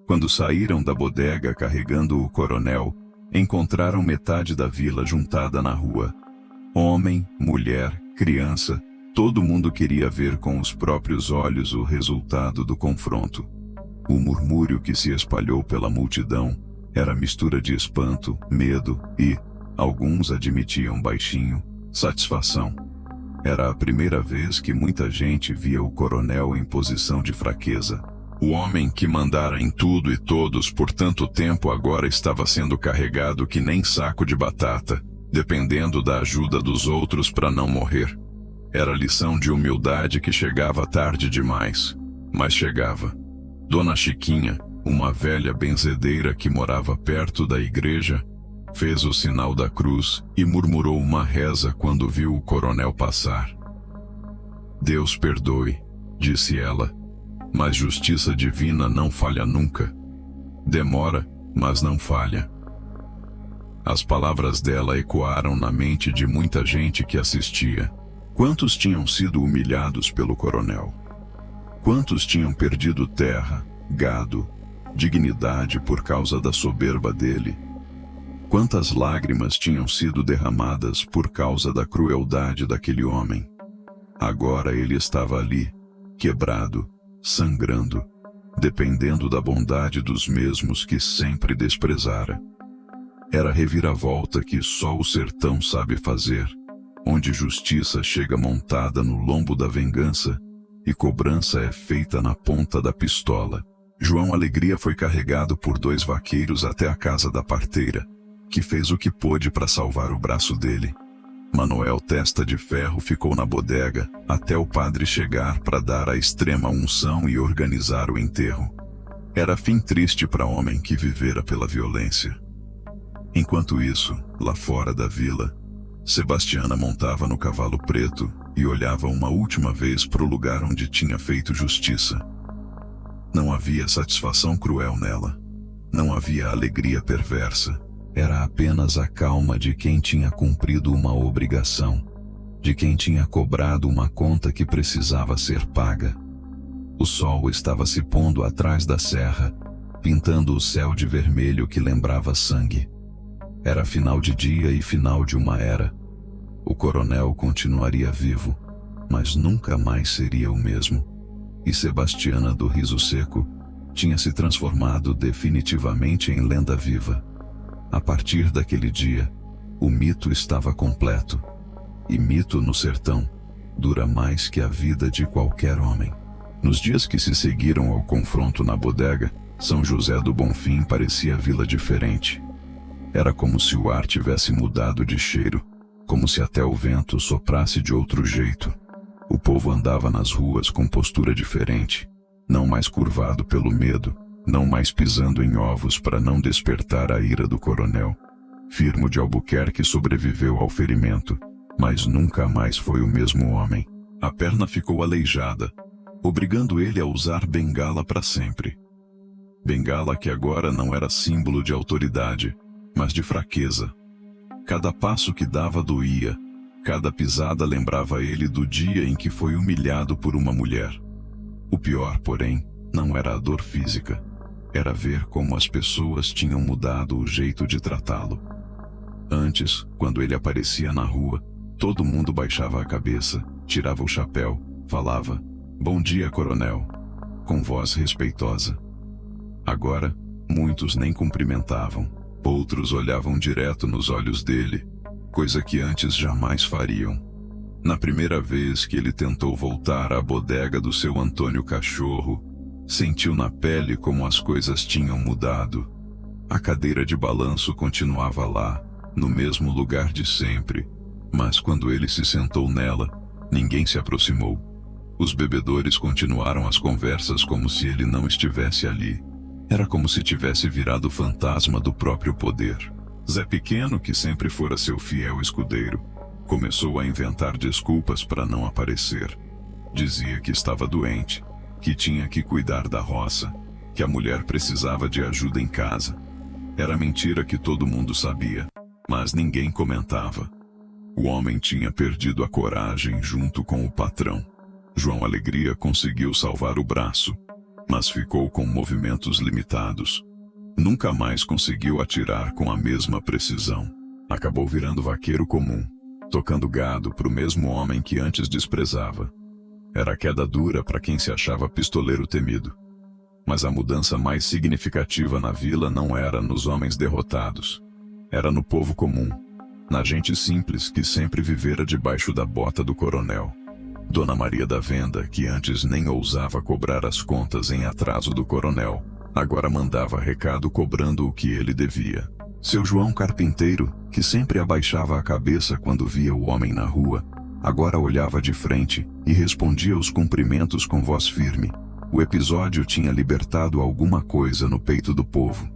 Quando saíram da bodega carregando o coronel, encontraram metade da vila juntada na rua. Homem, mulher, criança, todo mundo queria ver com os próprios olhos o resultado do confronto. O murmúrio que se espalhou pela multidão era mistura de espanto, medo e, alguns admitiam baixinho, satisfação. Era a primeira vez que muita gente via o coronel em posição de fraqueza. O homem que mandara em tudo e todos por tanto tempo agora estava sendo carregado que nem saco de batata, dependendo da ajuda dos outros para não morrer. Era lição de humildade que chegava tarde demais, mas chegava. Dona Chiquinha, uma velha benzedeira que morava perto da igreja, fez o sinal da cruz e murmurou uma reza quando viu o coronel passar. Deus perdoe, disse ela, mas justiça divina não falha nunca. Demora, mas não falha. As palavras dela ecoaram na mente de muita gente que assistia. Quantos tinham sido humilhados pelo coronel? Quantos tinham perdido terra, gado, dignidade por causa da soberba dele? Quantas lágrimas tinham sido derramadas por causa da crueldade daquele homem? Agora ele estava ali, quebrado, sangrando, dependendo da bondade dos mesmos que sempre desprezara. Era a reviravolta que só o sertão sabe fazer, onde justiça chega montada no lombo da vingança e cobrança é feita na ponta da pistola. João Alegria foi carregado por dois vaqueiros até a casa da parteira, que fez o que pôde para salvar o braço dele. Manuel Testa de Ferro ficou na bodega até o padre chegar para dar a extrema unção e organizar o enterro. Era fim triste para homem que vivera pela violência. Enquanto isso, lá fora da vila, Sebastiana montava no cavalo preto e olhava uma última vez para o lugar onde tinha feito justiça. Não havia satisfação cruel nela. Não havia alegria perversa. Era apenas a calma de quem tinha cumprido uma obrigação, de quem tinha cobrado uma conta que precisava ser paga. O sol estava se pondo atrás da serra, pintando o céu de vermelho que lembrava sangue. Era final de dia e final de uma era. O coronel continuaria vivo, mas nunca mais seria o mesmo. E Sebastiana do Riso Seco tinha se transformado definitivamente em lenda viva. A partir daquele dia, o mito estava completo. E mito no sertão dura mais que a vida de qualquer homem. Nos dias que se seguiram ao confronto na bodega, São José do Bonfim parecia vila diferente. Era como se o ar tivesse mudado de cheiro, como se até o vento soprasse de outro jeito. O povo andava nas ruas com postura diferente, não mais curvado pelo medo, não mais pisando em ovos para não despertar a ira do coronel. Firmo de Albuquerque sobreviveu ao ferimento, mas nunca mais foi o mesmo homem. A perna ficou aleijada, obrigando ele a usar bengala para sempre. Bengala que agora não era símbolo de autoridade, mas de fraqueza. Cada passo que dava doía, cada pisada lembrava ele do dia em que foi humilhado por uma mulher. O pior, porém, não era a dor física. Era ver como as pessoas tinham mudado o jeito de tratá-lo. Antes, quando ele aparecia na rua, todo mundo baixava a cabeça, tirava o chapéu, falava, "Bom dia, coronel", com voz respeitosa. Agora, muitos nem cumprimentavam, outros olhavam direto nos olhos dele, coisa que antes jamais fariam. Na primeira vez que ele tentou voltar à bodega do seu Antônio Cachorro, sentiu na pele como as coisas tinham mudado. A cadeira de balanço continuava lá, no mesmo lugar de sempre, Mas quando ele se sentou nela, ninguém se aproximou. Os bebedores continuaram as conversas como se ele não estivesse ali. Era como se tivesse virado fantasma do próprio poder. Zé Pequeno, que sempre fora seu fiel escudeiro, começou a inventar desculpas para não aparecer. Dizia que estava doente, que tinha que cuidar da roça, que a mulher precisava de ajuda em casa. Era mentira que todo mundo sabia, mas ninguém comentava. O homem tinha perdido a coragem junto com o patrão. João Alegria conseguiu salvar o braço, mas ficou com movimentos limitados. Nunca mais conseguiu atirar com a mesma precisão. Acabou virando vaqueiro comum, tocando gado para o mesmo homem que antes desprezava. Era queda dura para quem se achava pistoleiro temido. Mas a mudança mais significativa na vila não era nos homens derrotados. Era no povo comum, na gente simples que sempre vivera debaixo da bota do coronel. Dona Maria da Venda, que antes nem ousava cobrar as contas em atraso do coronel, agora mandava recado cobrando o que ele devia. Seu João Carpinteiro, que sempre abaixava a cabeça quando via o homem na rua, agora olhava de frente e respondia os cumprimentos com voz firme. O episódio tinha libertado alguma coisa no peito do povo.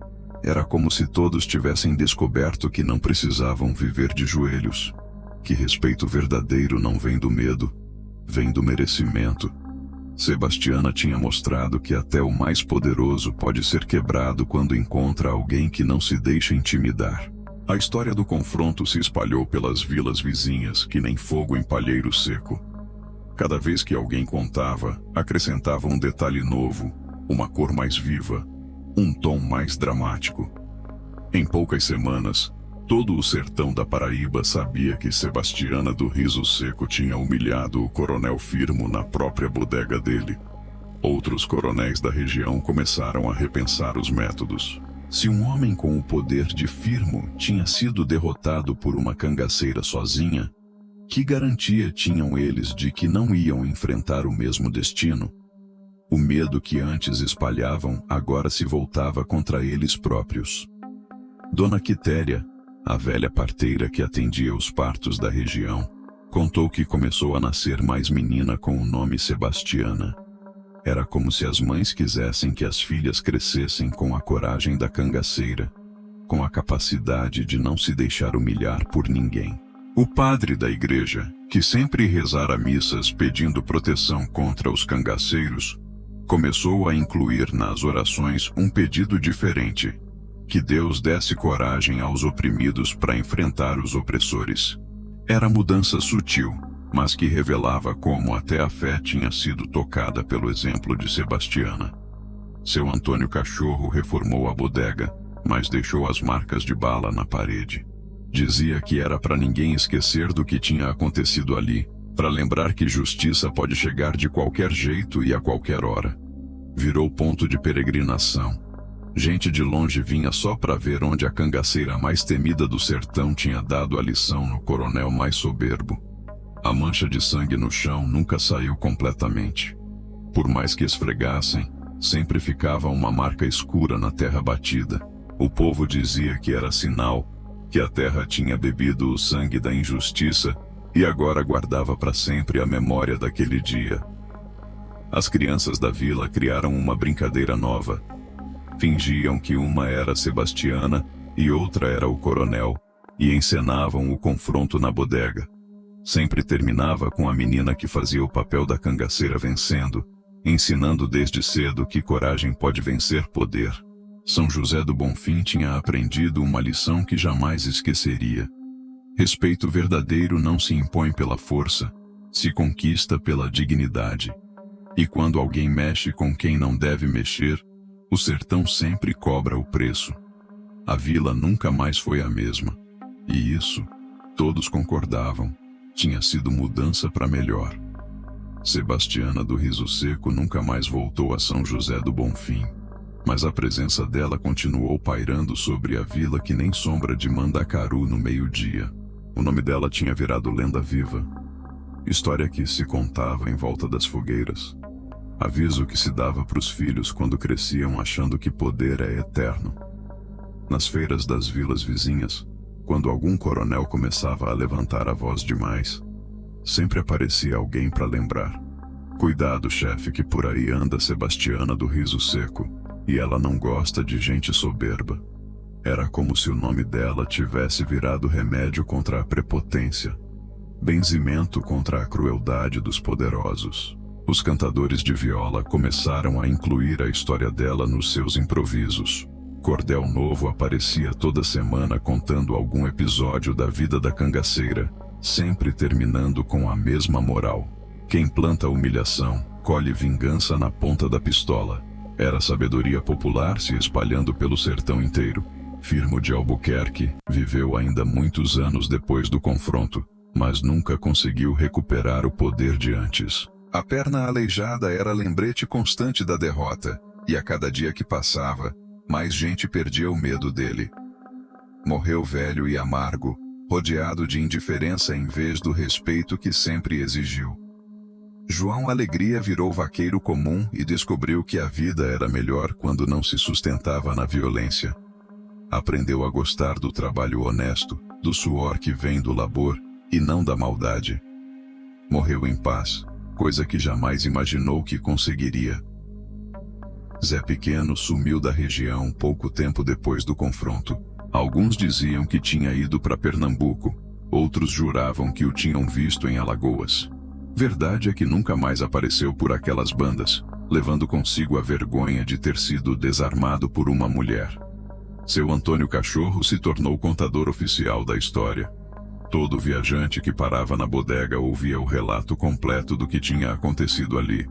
Era como se todos tivessem descoberto que não precisavam viver de joelhos. Que respeito verdadeiro não vem do medo, vem do merecimento. Sebastiana tinha mostrado que até o mais poderoso pode ser quebrado quando encontra alguém que não se deixa intimidar. A história do confronto se espalhou pelas vilas vizinhas que nem fogo em palheiro seco. Cada vez que alguém contava, acrescentava um detalhe novo, uma cor mais viva, um tom mais dramático. Em poucas semanas, todo o sertão da Paraíba sabia que Sebastiana do Riso Seco tinha humilhado o coronel Firmo na própria bodega dele. Outros coronéis da região começaram a repensar os métodos. Se um homem com o poder de Firmo tinha sido derrotado por uma cangaceira sozinha, que garantia tinham eles de que não iam enfrentar o mesmo destino? O medo que antes espalhavam agora se voltava contra eles próprios. Dona Quitéria, a velha parteira que atendia os partos da região, contou que começou a nascer mais menina com o nome Sebastiana. Era como se as mães quisessem que as filhas crescessem com a coragem da cangaceira, com a capacidade de não se deixar humilhar por ninguém. O padre da igreja, que sempre rezara missas pedindo proteção contra os cangaceiros, começou a incluir nas orações um pedido diferente: que Deus desse coragem aos oprimidos para enfrentar os opressores. Era mudança sutil, mas que revelava como até a fé tinha sido tocada pelo exemplo de Sebastiana. Seu Antônio Cachorro reformou a bodega, mas deixou as marcas de bala na parede. Dizia que era para ninguém esquecer do que tinha acontecido ali, para lembrar que justiça pode chegar de qualquer jeito e a qualquer hora. Virou ponto de peregrinação. Gente de longe vinha só para ver onde a cangaceira mais temida do sertão tinha dado a lição no coronel mais soberbo. A mancha de sangue no chão nunca saiu completamente. Por mais que esfregassem, sempre ficava uma marca escura na terra batida. O povo dizia que era sinal que a terra tinha bebido o sangue da injustiça e agora guardava para sempre a memória daquele dia. As crianças da vila criaram uma brincadeira nova. Fingiam que uma era Sebastiana e outra era o coronel, e encenavam o confronto na bodega. Sempre terminava com a menina que fazia o papel da cangaceira vencendo, ensinando desde cedo que coragem pode vencer poder. São José do Bonfim tinha aprendido uma lição que jamais esqueceria. Respeito verdadeiro não se impõe pela força, se conquista pela dignidade. E quando alguém mexe com quem não deve mexer, o sertão sempre cobra o preço. A vila nunca mais foi a mesma. E isso, todos concordavam, tinha sido mudança para melhor. Sebastiana do Riso Seco nunca mais voltou a São José do Bonfim, mas a presença dela continuou pairando sobre a vila que nem sombra de Mandacaru no meio-dia. O nome dela tinha virado lenda viva. História que se contava em volta das fogueiras. Aviso que se dava para os filhos quando cresciam achando que poder é eterno. Nas feiras das vilas vizinhas, Quando algum coronel começava a levantar a voz demais, sempre aparecia alguém para lembrar. Cuidado, chefe, que por aí anda Sebastiana do Riso Seco, e ela não gosta de gente soberba. Era como se o nome dela tivesse virado remédio contra a prepotência, benzimento contra a crueldade dos poderosos. Os cantadores de viola começaram a incluir a história dela nos seus improvisos. Cordel novo aparecia toda semana contando algum episódio da vida da cangaceira, sempre terminando com a mesma moral: quem planta humilhação, colhe vingança na ponta da pistola. Era sabedoria popular se espalhando pelo sertão inteiro. Firmo de Albuquerque viveu ainda muitos anos depois do confronto, mas nunca conseguiu recuperar o poder de antes. A perna aleijada era lembrete constante da derrota, e a cada dia que passava, mais gente perdia o medo dele. Morreu velho e amargo, rodeado de indiferença em vez do respeito que sempre exigiu. João Alegria virou vaqueiro comum e descobriu que a vida era melhor quando não se sustentava na violência. Aprendeu a gostar do trabalho honesto, do suor que vem do labor, e não da maldade. Morreu em paz, coisa que jamais imaginou que conseguiria. Zé Pequeno sumiu da região pouco tempo depois do confronto. Alguns diziam que tinha ido para Pernambuco, outros juravam que o tinham visto em Alagoas. Verdade é que nunca mais apareceu por aquelas bandas, levando consigo a vergonha de ter sido desarmado por uma mulher. Seu Antônio Cachorro se tornou contador oficial da história. Todo viajante que parava na bodega ouvia o relato completo do que tinha acontecido ali,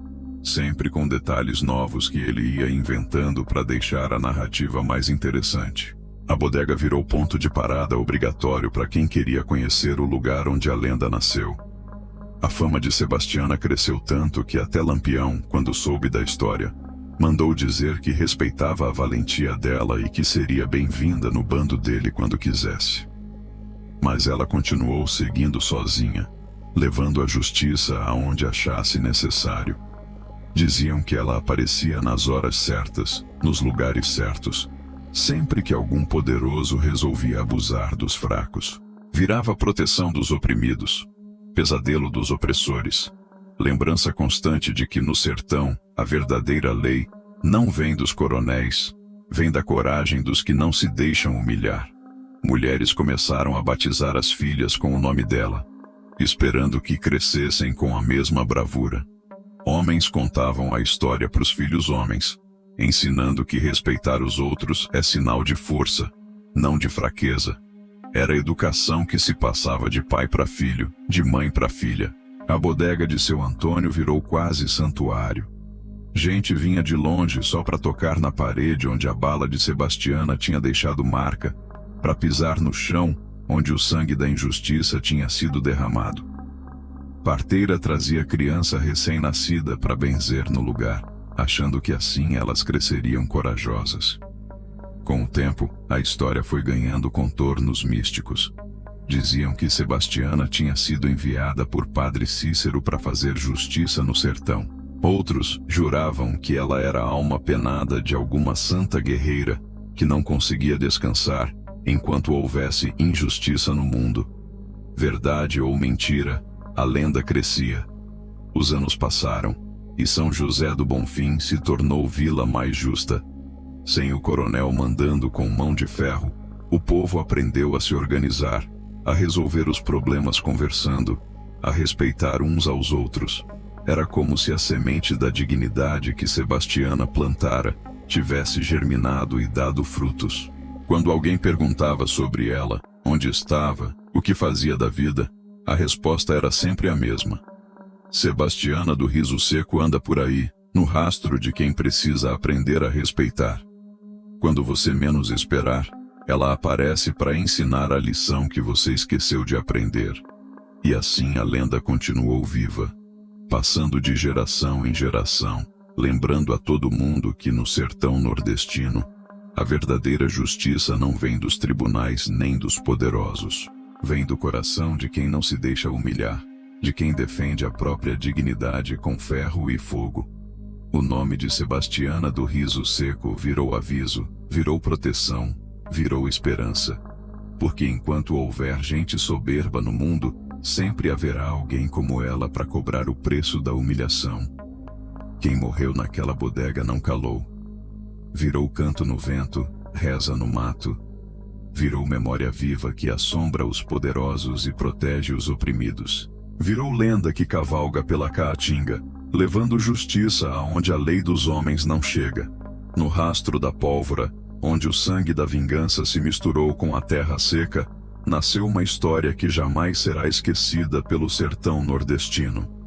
sempre com detalhes novos que ele ia inventando para deixar a narrativa mais interessante. A bodega virou ponto de parada obrigatório para quem queria conhecer o lugar onde a lenda nasceu. A fama de Sebastiana cresceu tanto que até Lampião, quando soube da história, mandou dizer que respeitava a valentia dela e que seria bem-vinda no bando dele quando quisesse. Mas ela continuou seguindo sozinha, levando a justiça aonde achasse necessário. Diziam que ela aparecia nas horas certas, nos lugares certos, sempre que algum poderoso resolvia abusar dos fracos. Virava proteção dos oprimidos, pesadelo dos opressores, lembrança constante de que no sertão, a verdadeira lei não vem dos coronéis, vem da coragem dos que não se deixam humilhar. Mulheres começaram a batizar as filhas com o nome dela, esperando que crescessem com a mesma bravura. Homens contavam a história para os filhos homens, ensinando que respeitar os outros é sinal de força, não de fraqueza. Era a educação que se passava de pai para filho, de mãe para filha. A bodega de seu Antônio virou quase santuário. Gente vinha de longe só para tocar na parede onde a bala de Sebastiana tinha deixado marca, para pisar no chão onde o sangue da injustiça tinha sido derramado. Parteira trazia criança recém-nascida para benzer no lugar, achando que assim elas cresceriam corajosas. Com o tempo, a história foi ganhando contornos místicos. Diziam que Sebastiana tinha sido enviada por Padre Cícero para fazer justiça no sertão. Outros juravam que ela era a alma penada de alguma santa guerreira que não conseguia descansar enquanto houvesse injustiça no mundo. Verdade ou mentira, a lenda crescia. Os anos passaram, e São José do Bonfim se tornou vila mais justa. Sem o coronel mandando com mão de ferro, o povo aprendeu a se organizar, a resolver os problemas conversando, a respeitar uns aos outros. Era como se a semente da dignidade que Sebastiana plantara tivesse germinado e dado frutos. Quando alguém perguntava sobre ela, onde estava, o que fazia da vida, a resposta era sempre a mesma: Sebastiana do Riso Seco anda por aí, no rastro de quem precisa aprender a respeitar. Quando você menos esperar, ela aparece para ensinar a lição que você esqueceu de aprender. E assim a lenda continuou viva, passando de geração em geração, lembrando a todo mundo que no sertão nordestino, a verdadeira justiça não vem dos tribunais nem dos poderosos. Vem do coração de quem não se deixa humilhar, de quem defende a própria dignidade com ferro e fogo. O nome de Sebastiana do Riso Seco virou aviso, virou proteção, virou esperança. Porque enquanto houver gente soberba no mundo, sempre haverá alguém como ela para cobrar o preço da humilhação. Quem morreu naquela bodega não calou. Virou canto no vento, reza no mato. Virou memória viva que assombra os poderosos e protege os oprimidos. Virou lenda que cavalga pela caatinga, levando justiça aonde a lei dos homens não chega. No rastro da pólvora, onde o sangue da vingança se misturou com a terra seca, nasceu uma história que jamais será esquecida pelo sertão nordestino.